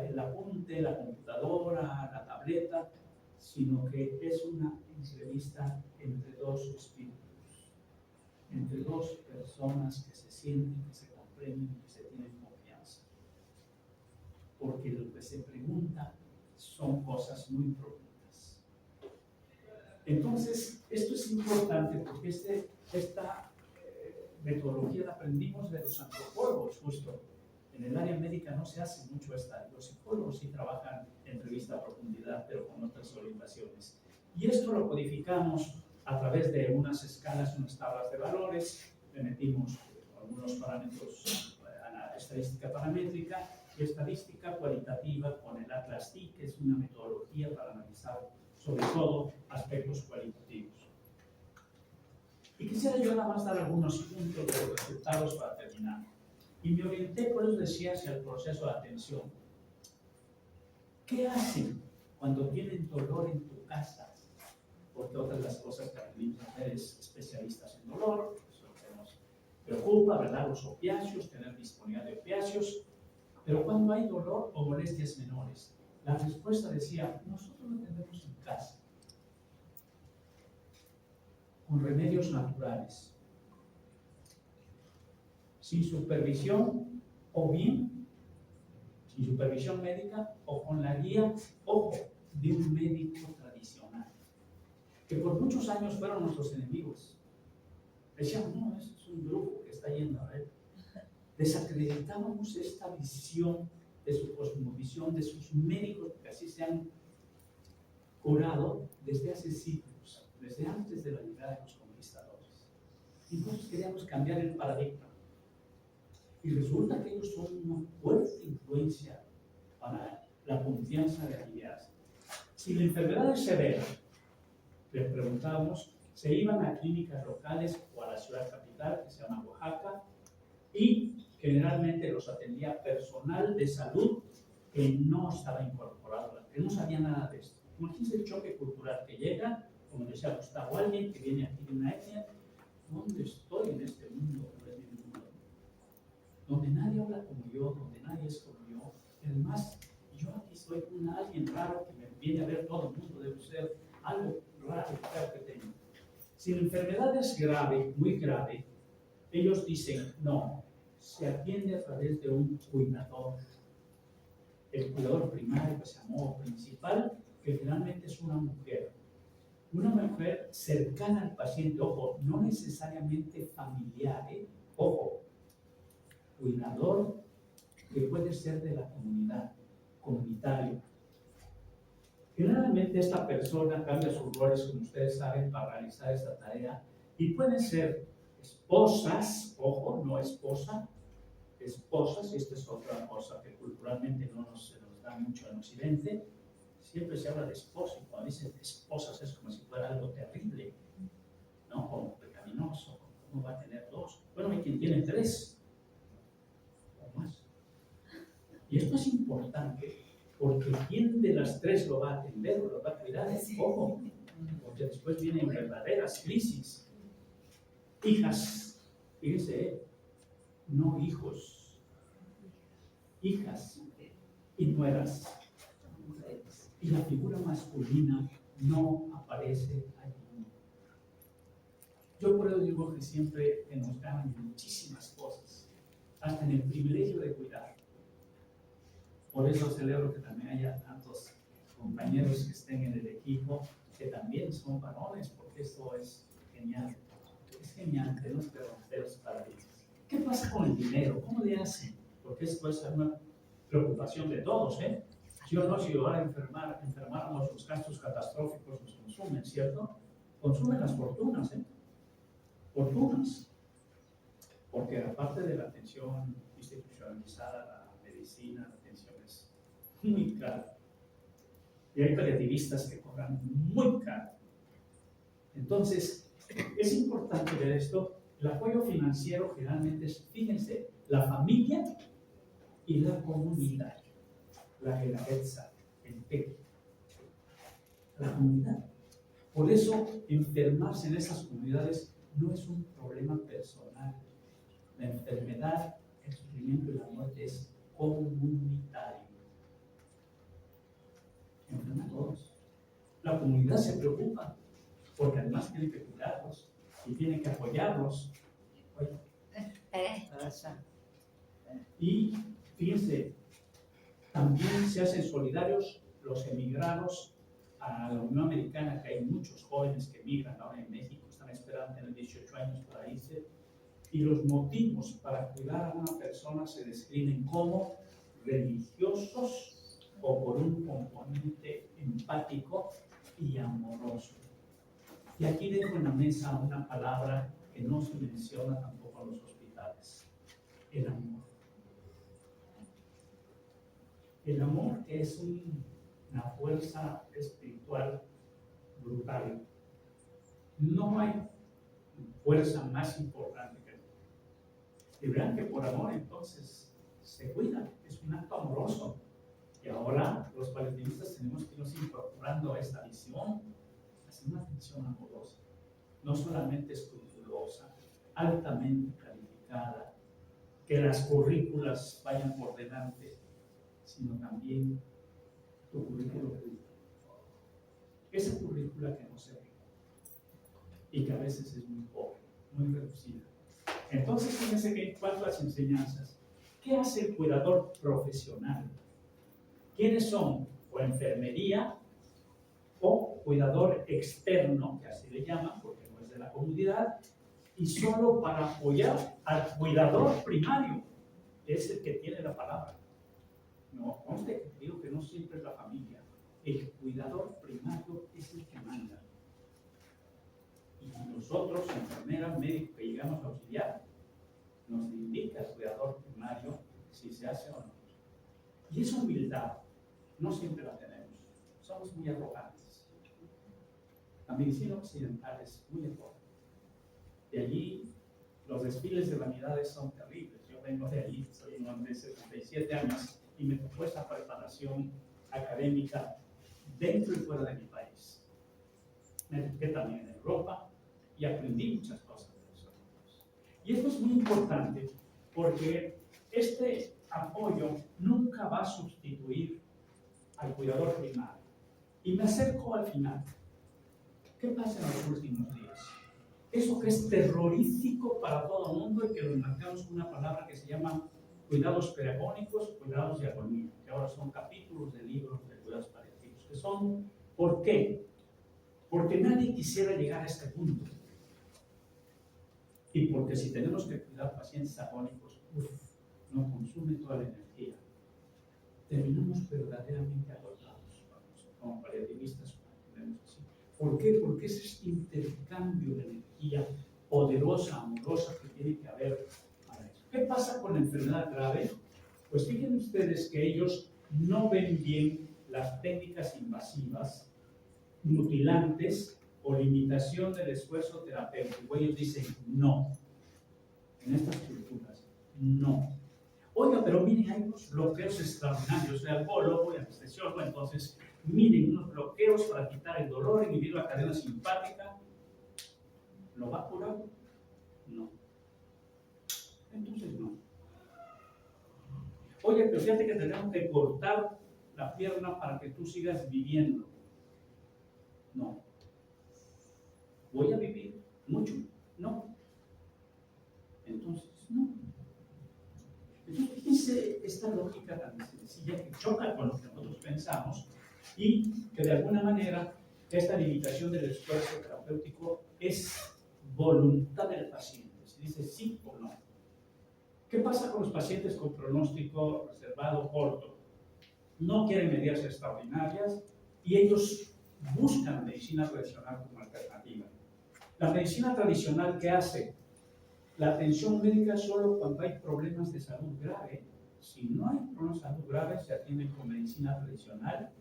S3: el apunte, la computadora, la tableta, sino que es una entrevista entre dos espíritus, entre dos personas que se sienten, que se comprenden, que se tienen confianza. Porque lo que se pregunta son cosas muy profundas. Entonces, esto es importante porque esta metodología la aprendimos de los antropólogos, justo. En el área médica no se hace mucho esta. Los psicólogos sí trabajan entrevista a profundidad, pero con otras orientaciones. Y esto lo codificamos a través de unas escalas, unas tablas de valores, le metimos algunos parámetros, estadística paramétrica y estadística cualitativa con el Atlas TI, que es una metodología para analizar sobre todo aspectos cualitativos. Y quisiera yo nada más dar algunos puntos de los resultados para terminar. Y me orienté, por eso decía, hacia el proceso de atención. ¿Qué hacen cuando tienen dolor en tu casa? Porque otra de las cosas que aprendimos a hacer es especialistas en dolor, eso es lo que nos preocupa, ¿verdad? Los opiáceos, tener disponibilidad de opiáceos. Pero cuando hay dolor o molestias menores, la respuesta decía, nosotros lo tenemos en casa, con remedios naturales, sin supervisión o bien sin supervisión médica o con la guía, ojo, de un médico tradicional, que por muchos años fueron nuestros enemigos. Decían, no, eso es un grupo que está yendo a ver. Desacreditábamos esta visión de su cosmovisión, de sus médicos, que así se han curado desde hace siglos, desde antes de la llegada de los conquistadores. Y nosotros queríamos cambiar el paradigma. Y resulta que ellos son una fuerte influencia para la confianza de las ideas. Si la enfermedad es severa, les preguntábamos, se iban a clínicas locales o a la ciudad capital, que se llama Oaxaca, y generalmente los atendía personal de salud que no estaba incorporado, que no sabía nada de esto. Imagínense el choque cultural que llega, como decía Gustavo, alguien que viene aquí de una etnia, ¿dónde estoy en este mundo? No es mi mundo. Donde nadie habla como yo, donde nadie es como yo. Además, yo aquí soy alguien raro que me viene a ver todo el mundo, debe ser algo raro que tengo. Si la enfermedad es grave, muy grave, ellos dicen, no, se atiende a través de un cuidador. El cuidador primario, que se llamó principal, que generalmente es una mujer. Una mujer cercana al paciente, ojo, no necesariamente familiar, ojo, cuidador que puede ser de la comunidad, comunitario. Generalmente esta persona cambia sus roles, como ustedes saben, para realizar esta tarea, y pueden ser esposas, ojo, no esposa, esposas, y esta es otra cosa que culturalmente se nos da mucho en Occidente. Siempre se habla de esposa, y cuando dicen esposas es como si fuera algo terrible, ¿no? Como pecaminoso, ¿cómo va a tener dos? Bueno, hay quien tiene tres o más. Y esto es importante, porque ¿quién de las tres lo va a atender o lo va a cuidar? Ojo, porque después vienen verdaderas crisis. Hijas, fíjense, no hijos, hijas y nueras. Y la figura masculina no aparece allí. Yo por eso digo que siempre nos ganan muchísimas cosas, hasta en el privilegio de cuidar. Por eso celebro que también haya tantos compañeros que estén en el equipo que también son varones, porque esto es genial. Es genial, tenemos que romper los paradigmas. ¿Qué pasa con el dinero? ¿Cómo le hacen? Porque esto puede ser una preocupación de todos, ¿eh? Si o no, si ahora enfermáramos, los gastos catastróficos nos consumen, ¿cierto? Consumen las fortunas, ¿eh? Fortunas. Porque aparte de la atención institucionalizada, la medicina, la atención es muy cara. Y hay paliativistas que cobran muy caro. Entonces, es importante ver esto. El apoyo financiero generalmente es, fíjense, la familia y la comunidad. La Gelareza, el PEC. La comunidad. Por eso, enfermarse en esas comunidades no es un problema personal. La enfermedad, el sufrimiento y la muerte es comunitario. Enferman a todos. La comunidad se preocupa, porque además tiene que cuidarlos y tiene que apoyarlos. Y fíjense, también se hacen solidarios los emigrados a la Unión Americana, que hay muchos jóvenes que emigran ahora en México, están esperando tener 18 años para irse, y los motivos para cuidar a una persona se describen como religiosos o por un componente empático y amoroso. Y aquí dejo en la mesa una palabra que no se menciona tampoco en los hospitales: el amor. El amor es una fuerza espiritual brutal. No hay fuerza más importante que el amor. Y vean que por amor entonces se cuida, es un acto amoroso. Y ahora los paliativistas tenemos que irnos incorporando a esta visión, hacer una atención amorosa, no solamente escrupulosa, altamente calificada, que las currículas vayan por delante, sino también tu currícula. Esa currícula que no se ve y que a veces es muy pobre, muy reducida. Entonces, fíjense que en cuanto a las enseñanzas, ¿qué hace el cuidador profesional? ¿Quiénes son? O enfermería o cuidador externo, que así le llaman porque no es de la comunidad, y solo para apoyar al cuidador primario, es el que tiene la palabra. No, conste que digo que no siempre es la familia. El cuidador primario es el que manda. Y nosotros, enfermeras, médicos que llegamos a auxiliar, nos indica el cuidador primario si se hace o no. Y esa humildad no siempre la tenemos. Somos muy arrogantes. La medicina occidental es muy arrogante. De allí, los desfiles de vanidades son terribles. Yo vengo de allí, soy un hombre de 77 años y me tocó esta preparación académica dentro y fuera de mi país. Me eduqué también en Europa y aprendí muchas cosas de eso. Y esto es muy importante porque este apoyo nunca va a sustituir al cuidador primario. Y me acerco al final. ¿Qué pasa en los últimos días? Eso que es terrorífico para todo el mundo y que lo marcamos con una palabra que se llama cuidados pedagógicos, cuidados de agonía, que ahora son capítulos de libros de cuidados paliativos, que son, ¿por qué? Porque nadie quisiera llegar a este punto. Y porque si tenemos que cuidar pacientes agónicos, nos consume toda la energía. Terminamos verdaderamente agotados como paliativistas. ¿Por qué? Porque es este intercambio de energía poderosa, amorosa que tiene que haber para eso. ¿Qué pasa con la enfermedad grave? Pues fíjense ustedes que ellos no ven bien las técnicas invasivas, mutilantes o limitación del esfuerzo terapéutico. Ellos dicen no. En estas culturas, no. Oiga, pero miren, hay unos bloqueos extraordinarios, de alcohólogo y anestesiólogo, entonces miren, unos bloqueos para quitar el dolor, inhibir la cadena simpática. ¿Lo va a curar? No. Entonces no. Oye, pero fíjate que tenemos que cortar la pierna para que tú sigas viviendo. No. ¿Voy a vivir mucho? No. Entonces, no. Entonces, fíjense esta lógica tan sencilla que choca con lo que nosotros pensamos y que de alguna manera esta limitación del esfuerzo terapéutico es voluntad del paciente. Se dice sí o no. ¿Qué pasa con los pacientes con pronóstico reservado corto? No quieren medidas extraordinarias y ellos buscan medicina tradicional como alternativa. La medicina tradicional, ¿qué hace? La atención médica solo cuando hay problemas de salud grave. Si no hay problemas de salud grave, se atienden con medicina tradicional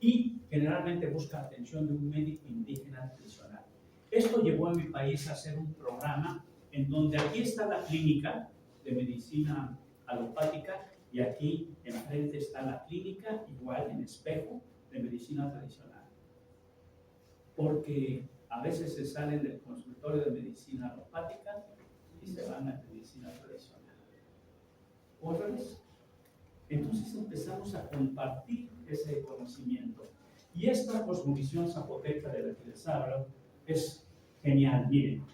S3: y generalmente busca atención de un médico indígena tradicional. Esto llevó a mi país a hacer un programa en donde aquí está la clínica de medicina alopática y aquí enfrente está la clínica, igual en espejo, de medicina tradicional. Porque a veces se salen del consultorio de medicina alopática y se van a medicina tradicional. ¿O al revés? Entonces empezamos a compartir ese conocimiento. Y esta cosmovisión zapoteca de la que les hablo es genial. Miren,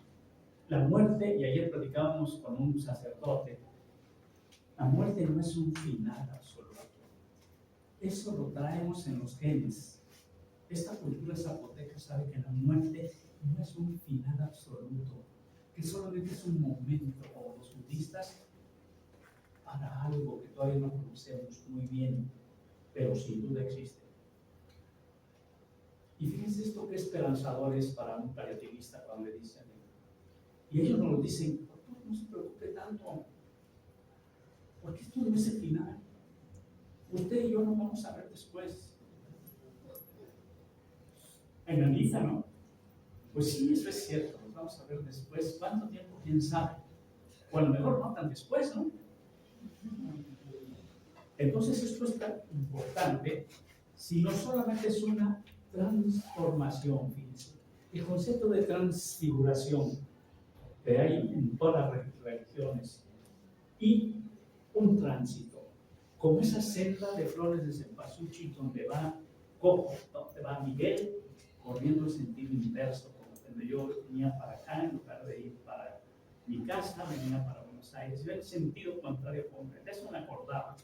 S3: la muerte, y ayer platicábamos con un sacerdote, la muerte no es un final absoluto. Eso lo traemos en los genes. Esta cultura zapoteca sabe que la muerte no es un final absoluto, que solamente es un momento, como los budistas, para algo que todavía no conocemos muy bien, pero sin duda existe. Y fíjense esto que esperanzador es para un paliativista cuando le dicen, y ellos nos lo dicen, no se preocupe tanto, porque esto no es el final. Usted y yo nos vamos a ver después. Analiza, ¿no? Pues sí, eso es cierto, nos vamos a ver después. ¿Cuánto tiempo? ¿Quién sabe? O a lo mejor no tan después, ¿no? Entonces esto es tan importante, si no solamente es una transformación, fíjense. El concepto de transfiguración que hay en todas las religiones y un tránsito, como esa senda de flores de cempasúchil donde va Coco, donde va Miguel, corriendo en sentido inverso, como cuando yo venía para acá, en lugar de ir para mi casa, venía para Buenos Aires, yo en sentido contrario, de eso me acordaba.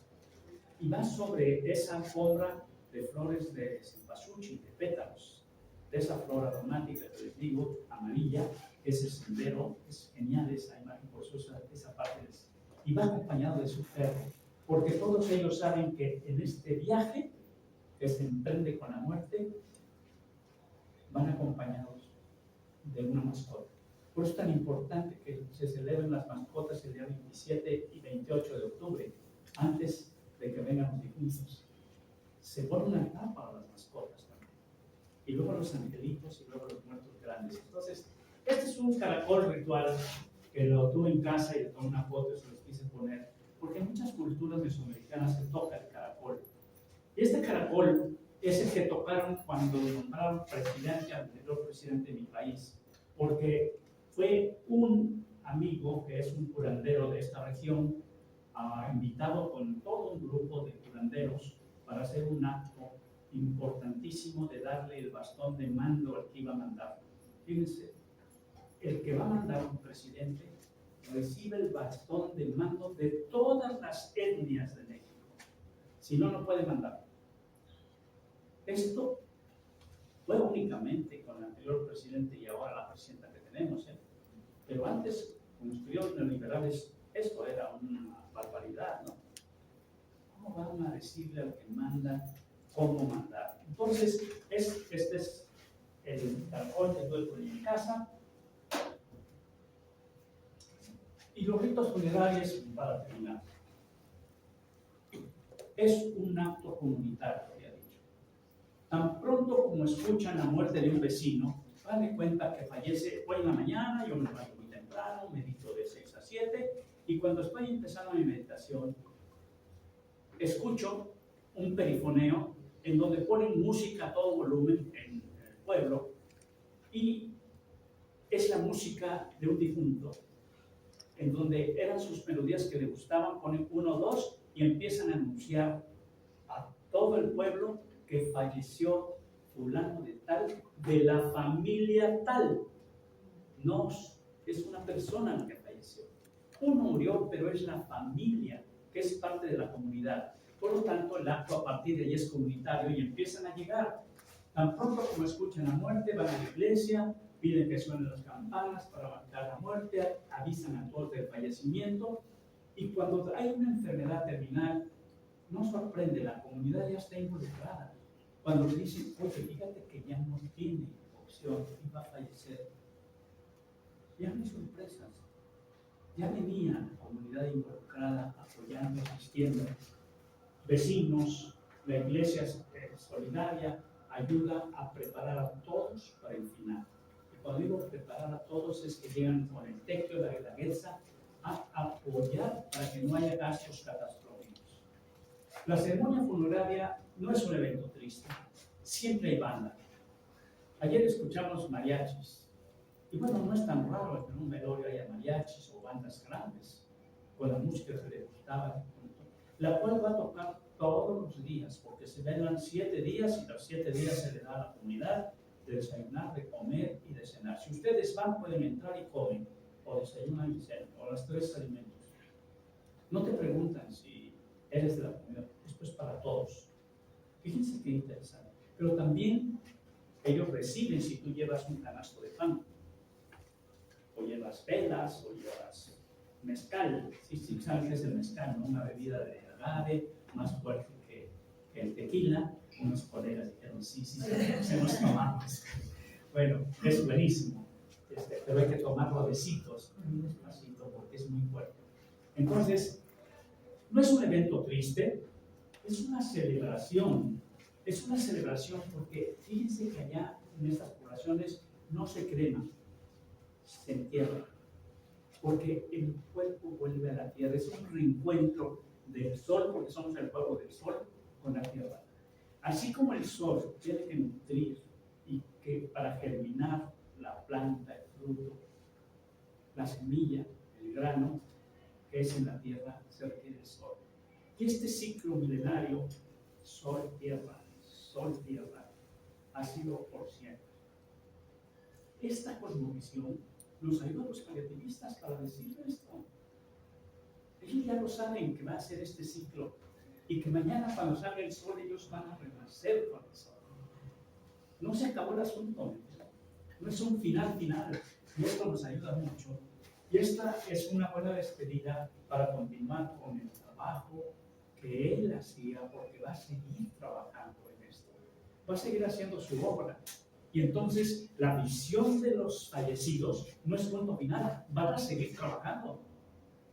S3: Y va sobre esa alfombra de flores de cempasúchil, de pétalos, de esa flor aromática que les digo, amarilla, ese sendero, es genial esa imagen, por eso esa parte es. Y va acompañado de su perro, porque todos ellos saben que en este viaje que se emprende con la muerte, van acompañados de una mascota. Por eso es tan importante que se celebren las mascotas el día 27 y 28 de octubre, antes de que vengan los difuntos. Se pone un altar para las mascotas también. Y luego los angelitos y luego los muertos grandes. Entonces, este es un caracol ritual que lo tuve en casa y le tomé una foto y se los quise poner, porque en muchas culturas mesoamericanas se toca el caracol. Y este caracol es el que tocaron cuando nombraron presidente al anterior presidente de mi país, porque fue un amigo que es un curandero de esta región, invitado con todo un grupo de curanderos para hacer un acto importantísimo de darle el bastón de mando al que iba a mandar. Fíjense, el que va a mandar un presidente recibe el bastón de mando de todas las etnias de México. Si no, no puede mandar. Esto fue únicamente con el anterior presidente y ahora la presidenta que tenemos, ¿eh? Pero antes, con los periodos neoliberales, esto era una barbaridad, ¿no? ¿Cómo van a decirle al que manda cómo mandar? Entonces, este es el caracol que tuve por ahí en casa. Y los ritos funerarios, para terminar, es un acto comunitario, había dicho. Tan pronto como escuchan la muerte de un vecino, dan de cuenta que fallece hoy en la mañana, yo me levanto muy temprano, medito de 6 a 7, y cuando estoy empezando mi meditación, escucho un perifoneo en donde ponen música a todo volumen en el pueblo, y es la música de un difunto, en donde eran sus melodías que le gustaban, ponen 1, 2 y empiezan a anunciar a todo el pueblo que falleció fulano de tal, de la familia tal. No es una persona la que falleció. Uno murió, pero es la familia, que es parte de la comunidad. Por lo tanto, el acto a partir de ahí es comunitario y empiezan a llegar. Tan pronto como escuchan la muerte, van a la iglesia, piden que suenen las campanas para marcar la muerte, avisan a todos del fallecimiento, y cuando hay una enfermedad terminal, no sorprende, la comunidad ya está involucrada. Cuando le dicen, oye, fíjate que ya no tiene opción y va a fallecer, ya no hay sorpresas. Ya venía la comunidad involucrada, apoyando, asistiendo, vecinos, la iglesia solidaria, ayuda a preparar a todos para el final. Y cuando digo preparar a todos es que llegan con el techo de la guerra a apoyar para que no haya gastos catastróficos. La ceremonia funeraria no es un evento triste, siempre hay banda. Ayer escuchamos mariachis, y bueno, no es tan raro que en un velorio haya mariachis o bandas grandes, con la música que le gustaba, la cual va a tocar todos los días, porque se velan 7 días y los 7 días se le da a la comunidad de desayunar, de comer y de cenar. Si ustedes van, pueden entrar y comen, o desayunan y cenan, o los 3 alimentos. No te preguntan si eres de la comunidad, esto es para todos. Fíjense qué interesante. Pero también ellos reciben si tú llevas un canasto de pan, o llevas velas, o llevas mezcal. Sí, saben qué es el mezcal, ¿no? Una bebida de agave, más fuerte que el tequila. Unos colegas dijeron, sí, se nos tomamos. Bueno, es buenísimo, pero hay que tomarlo besitos, despacito, porque es muy fuerte. Entonces, no es un evento triste, es una celebración. Es una celebración porque fíjense que allá en estas poblaciones no se crema, se entierra. Porque el cuerpo vuelve a la tierra, es un reencuentro del sol, porque somos el pueblo del sol con la tierra. Así como el sol tiene que nutrir y que para germinar la planta, el fruto, la semilla, el grano, que es en la tierra, se requiere el sol. Y este ciclo milenario, sol-tierra, ha sido por siempre. Esta cosmovisión nos ayuda a los paliativistas para decir esto. Ellos ya lo saben que va a ser este ciclo y que mañana cuando salga el sol ellos van a renacer con el sol. No se acabó el asunto, no es un final, y esto nos ayuda mucho. Y esta es una buena despedida para continuar con el trabajo que él hacía, porque va a seguir trabajando en esto. Va a seguir haciendo su obra. Y entonces la visión de los fallecidos no es punto final, van a seguir trabajando.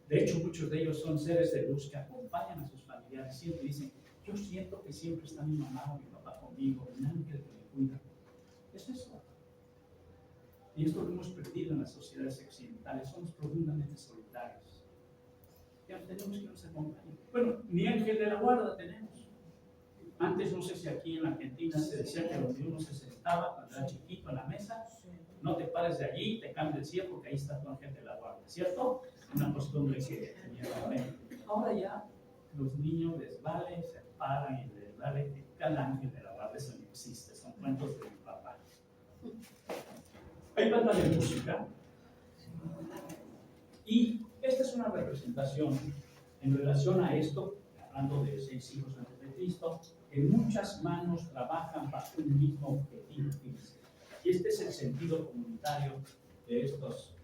S3: De hecho, muchos de ellos son seres de luz que acompañan a sus familiares. Siempre dicen, yo siento que siempre está mi mamá o mi papá conmigo, un ángel que me cuida. Es eso. Y esto lo hemos perdido en las sociedades occidentales. Somos profundamente solitarios. Ya tenemos que nos acompañen. Bueno, ni ángel de la guarda tenemos. Antes, no sé si aquí en la Argentina se decía que donde uno se sentaba cuando era chiquito en la mesa, no te pares de allí, te cambia el cielo porque ahí está tu ángel de la guarda, ¿cierto? Una costumbre que tenía la mente. Ahora ya los niños les vale, se paran y les vale que cada ángel de la guarda, eso no existe, son cuentos de mi papá. Hay banda de música y esta es una representación en relación a esto, hablando de 6 hijos antes de Cristo, que muchas manos trabajan bajo un mismo objetivo. Y este es el sentido comunitario de estos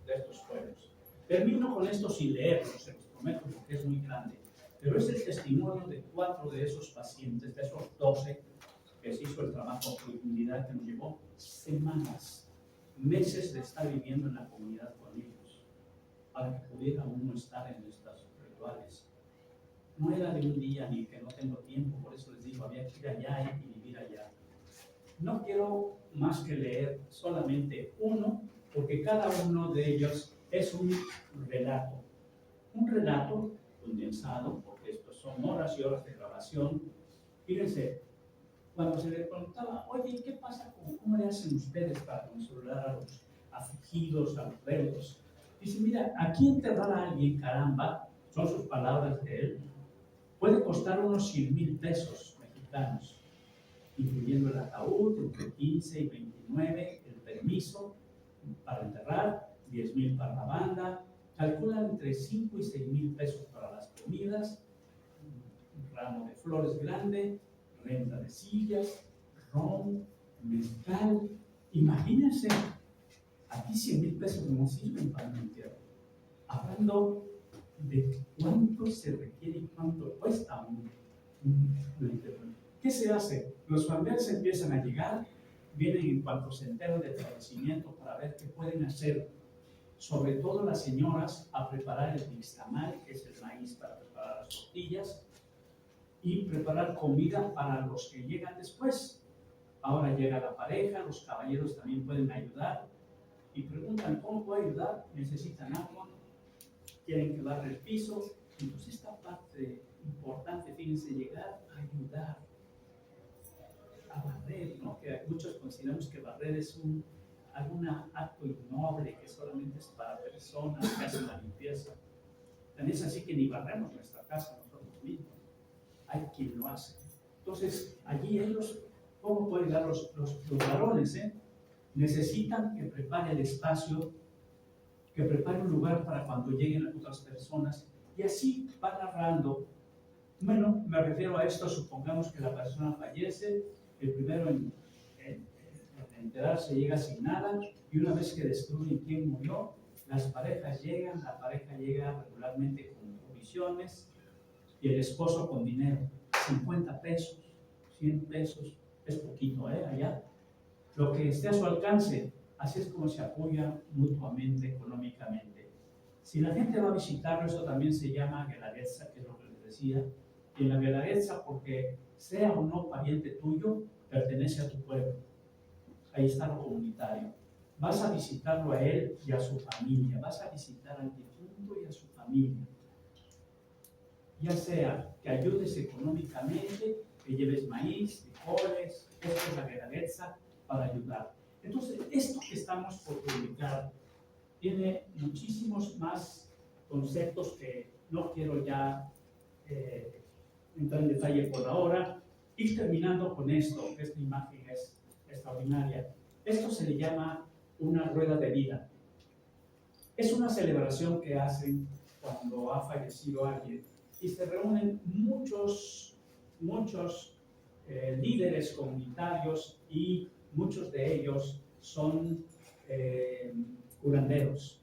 S3: pueblos. Termino con esto sin leerlo, se los prometo, porque es muy grande. Pero es el testimonio de 4 de esos pacientes, de esos 12, que se hizo el trabajo a profundidad, que nos llevó semanas, meses de estar viviendo en la comunidad con ellos, para que pudiera uno estar en estos rituales. No era de un día ni que no tengo tiempo, por eso les digo, había que ir allá y vivir allá. No quiero más que leer solamente uno, porque cada uno de ellos es un relato condensado, porque estos son horas y horas de grabación. Fíjense, cuando se le preguntaba, oye, ¿qué pasa cómo le hacen ustedes para consolar a los afligidos, a los deudos? Dice, mira, aquí enterrar a alguien, caramba, son sus palabras de él, puede costar unos 100,000 pesos mexicanos, incluyendo el ataúd, entre 15 y 29, el permiso para enterrar, 10,000 para la banda, calculan entre 5 y 6,000 pesos para las comidas, un ramo de flores grande, renta de sillas, ron, mezcal. Imagínense, aquí 100,000 pesos no sirven para un entierro. Hablando de cuánto se requiere y cuánto cuesta un entierro. ¿Qué se hace? Los familiares empiezan a llegar, vienen en cuanto se enteran del fallecimiento para ver qué pueden hacer. Sobre todo las señoras a preparar el nixtamal, que es el maíz para preparar las tortillas, y preparar comida para los que llegan después. Ahora Ahora llega la pareja, los caballeros también pueden ayudar y preguntan, ¿cómo puedo ayudar? ¿Necesitan agua? ¿Quieren que barre el piso? Entonces esta parte importante, fíjense, llegar a ayudar, a barrer, ¿no? Que muchos consideramos que barrer es algún acto innoble que solamente es para personas que hacen la limpieza. También es así que ni barremos nuestra casa nosotros mismos. Hay quien lo hace. Entonces, allí ellos, ¿cómo pueden dar los varones? Necesitan que prepare el espacio, que prepare un lugar para cuando lleguen otras personas, y así va narrando. Bueno, me refiero a esto, supongamos que la persona fallece, el primero en enterarse llega sin nada, y una vez que descubren quién murió, las parejas llegan, la pareja llega regularmente con provisiones, y el esposo con dinero, 50 pesos, 100 pesos, es poquito, allá. Lo que esté a su alcance, así es como se apoya mutuamente económicamente. Si la gente va a visitarlo, eso también se llama guelaguetza, que es lo que les decía. Y en la guelaguetza, porque sea o no pariente tuyo, pertenece a tu pueblo. Ahí está lo comunitario. Vas a visitarlo a él y a su familia. Vas a visitar al difunto y a su familia. Ya sea que ayudes económicamente, que lleves maíz, frijoles, esto es la guelaguetza, para ayudar. Entonces, esto que estamos por publicar tiene muchísimos más conceptos que no quiero ya entrar en detalle por ahora. Ir terminando con esto, esta imagen es extraordinaria. Esto se le llama una rueda de vida. Es una celebración que hacen cuando ha fallecido alguien y se reúnen muchos líderes comunitarios y muchos de ellos son curanderos,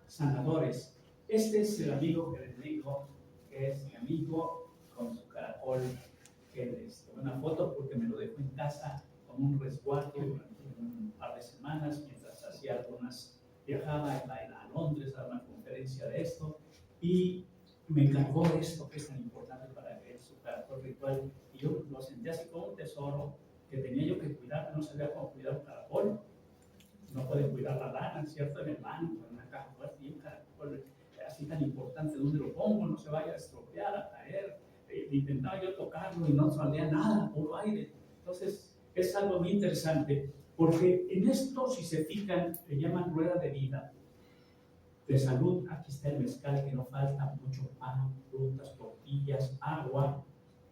S3: sanadores. Este es el amigo que les digo, que es mi amigo con su caracol, que les tomé una foto porque me lo dejó en casa con un resguardo durante un par de semanas mientras hacía viajaba a Londres a una conferencia de esto y me encargó esto que es tan importante para él, su caracol ritual, y yo lo sentí así como un tesoro que tenía yo que cuidar, no sabía cómo cuidar un caracol. No puede cuidar la lana, ¿cierto? En el banco, en una caja fuerte, y un caracol así tan importante, ¿dónde lo pongo? No se vaya a estropear, a caer. Intentaba yo tocarlo y no salía nada, puro aire. Entonces, es algo muy interesante, porque en esto, si se fijan, le llaman rueda de vida, de salud. Aquí está el mezcal, que no falta, mucho pan, frutas, tortillas, agua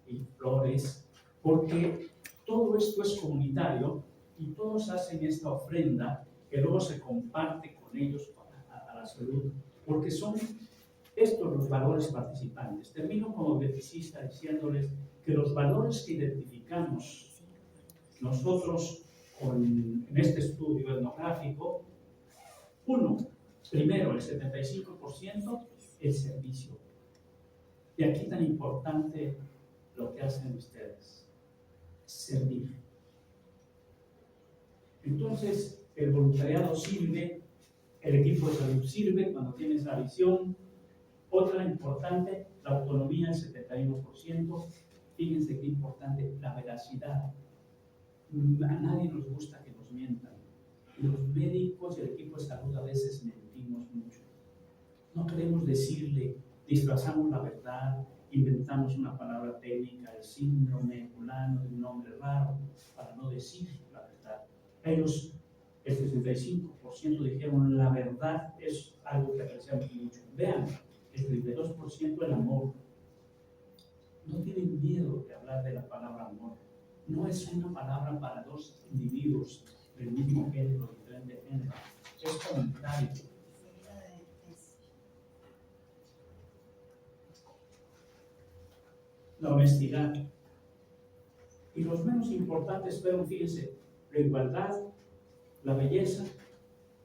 S3: y flores, porque todo esto es comunitario y todos hacen esta ofrenda que luego se comparte con ellos a la salud, porque son estos los valores participantes. Termino como beticista diciéndoles que los valores que identificamos nosotros en este estudio etnográfico, primero, el 75%, el servicio. Y aquí tan importante lo que hacen ustedes, servir. Entonces, el voluntariado sirve, el equipo de salud sirve cuando tienes la visión. Otra importante, la autonomía, el 71%. Fíjense qué importante, la veracidad. A nadie nos gusta que nos mientan. Los médicos y el equipo de salud a veces mentimos mucho. No queremos decirle, disfrazamos la verdad, inventamos una palabra técnica, el síndrome fulano, de un nombre raro, para no decir la verdad. Ellos, el 65% dijeron la verdad es algo que apreciamos mucho. Vean, el 32% el amor. No tienen miedo de hablar de la palabra amor. No es una palabra para dos individuos del mismo género, diferente género. Es comunitario. La honestidad. Y los menos importantes fueron, fíjense, la igualdad, la belleza,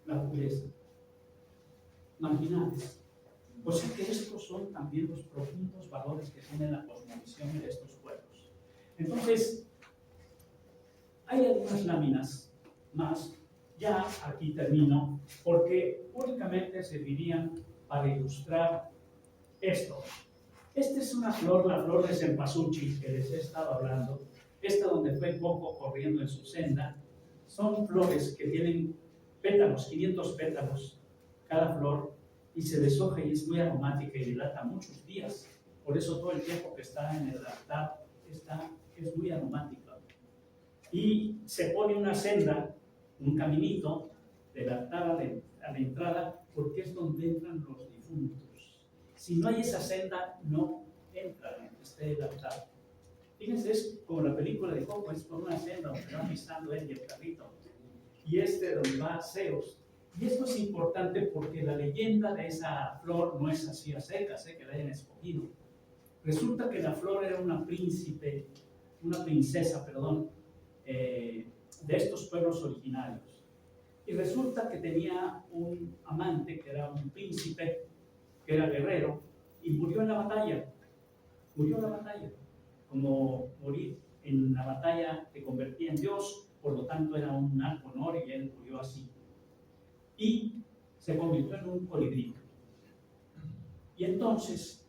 S3: la pureza. Marginales. O sea que estos son también los profundos valores que tiene la cosmovisión de estos pueblos. Entonces, hay algunas láminas más. Ya aquí termino, porque únicamente servirían para ilustrar esto. Esta es una flor, la flor de cempasúchil que les he estado hablando. esta donde fue Coco corriendo en su senda, son flores que tienen pétalos, 500 pétalos cada flor, y se deshoja y es muy aromática y dilata muchos días. Por eso todo el tiempo que está en el altar es muy aromática. Y se pone una senda, un caminito del altar a la entrada, porque es donde entran los difuntos. Si no hay esa senda, no entran en el altar. Fíjense, es como la película de Coco, es por una senda donde va pisando él y el carrito. Y donde va Zeus. Y esto es importante porque la leyenda de esa flor no es así a secas, que la hayan escogido. Resulta que la flor era una princesa, de estos pueblos originarios. Y resulta que tenía un amante que era un príncipe, que era guerrero, y murió en la batalla. Murió en la batalla. Como morir en la batalla te convertía en Dios, por lo tanto era un alto honor y él murió así. Y se convirtió en un colibrí. Y entonces,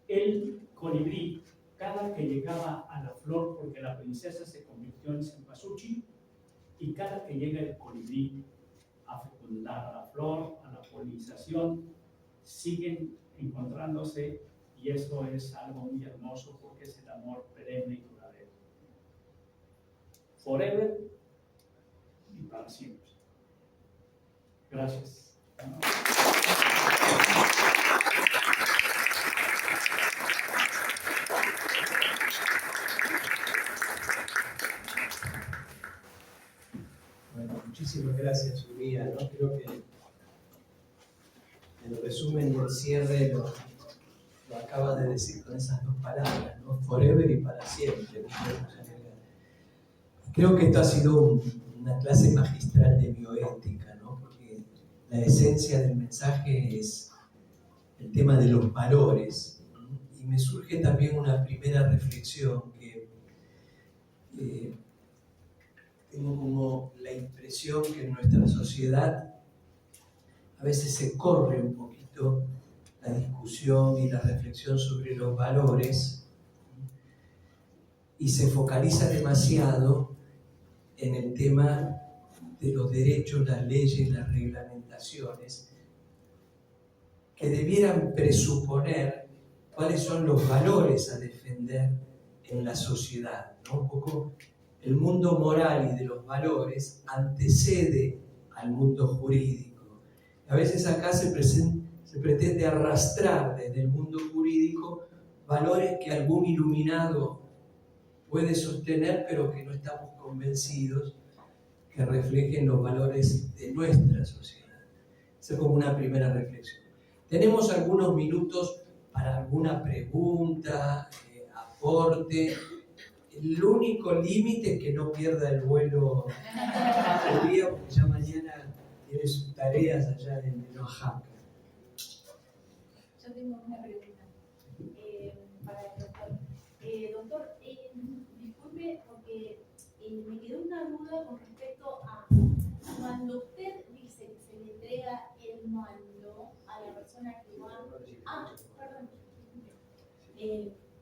S3: el colibrí, cada que llegaba a la flor, porque la princesa se convirtió en cempasúchil, y cada que llega el colibrí a fecundar a la flor, a la polinización, siguen encontrándose, y eso es algo muy hermoso porque es el amor perenne y duradero. Forever y para siempre. Gracias.
S2: Bueno, muchísimas gracias, Uría, ¿no? Creo que el resumen y el cierre lo acaba de decir con esas dos palabras, ¿no? Forever y para siempre. Creo que esto ha sido una clase magistral de bioética, ¿no? Porque la esencia del mensaje es el tema de los valores. Y me surge también una primera reflexión que tengo como la impresión que en nuestra sociedad a veces se corre un poquito la discusión y la reflexión sobre los valores y se focaliza demasiado en el tema de los derechos, las leyes, las reglamentaciones, que debieran presuponer cuáles son los valores a defender en la sociedad, ¿no? Un poco el mundo moral y de los valores antecede al mundo jurídico. A veces acá se pretende arrastrar desde el mundo jurídico valores que algún iluminado puede sostener, pero que no estamos convencidos que reflejen los valores de nuestra sociedad. Esa es como una primera reflexión. Tenemos algunos minutos para alguna pregunta, aporte. El único límite es que no pierda el vuelo el día, porque ya mañana tiene sus tareas allá en Oaxaca.
S8: Yo tengo una pregunta para el doctor. Doctor, disculpe porque me quedó una duda con respecto a cuando usted dice que se le entrega el mando a la persona que va... perdón.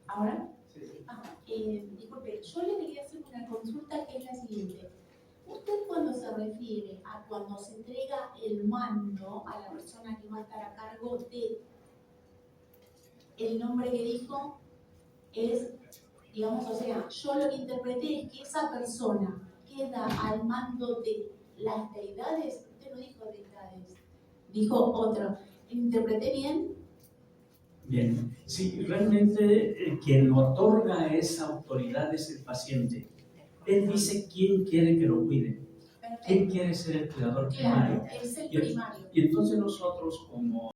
S8: ¿Ahora? Disculpe, yo le quería hacer una consulta que es la siguiente. Usted cuando se refiere a cuando se entrega el mando a la persona que va a estar a cargo de el nombre que dijo es, digamos, o sea, yo lo que interpreté es que esa persona queda al mando de las deidades. Usted no dijo deidades, dijo otro. ¿Interpreté bien?
S3: Bien, sí, realmente quien otorga esa autoridad es el paciente. Él dice quién quiere que lo cuide, quién quiere ser el cuidador primario.
S8: Claro, es el primario.
S3: Y entonces nosotros como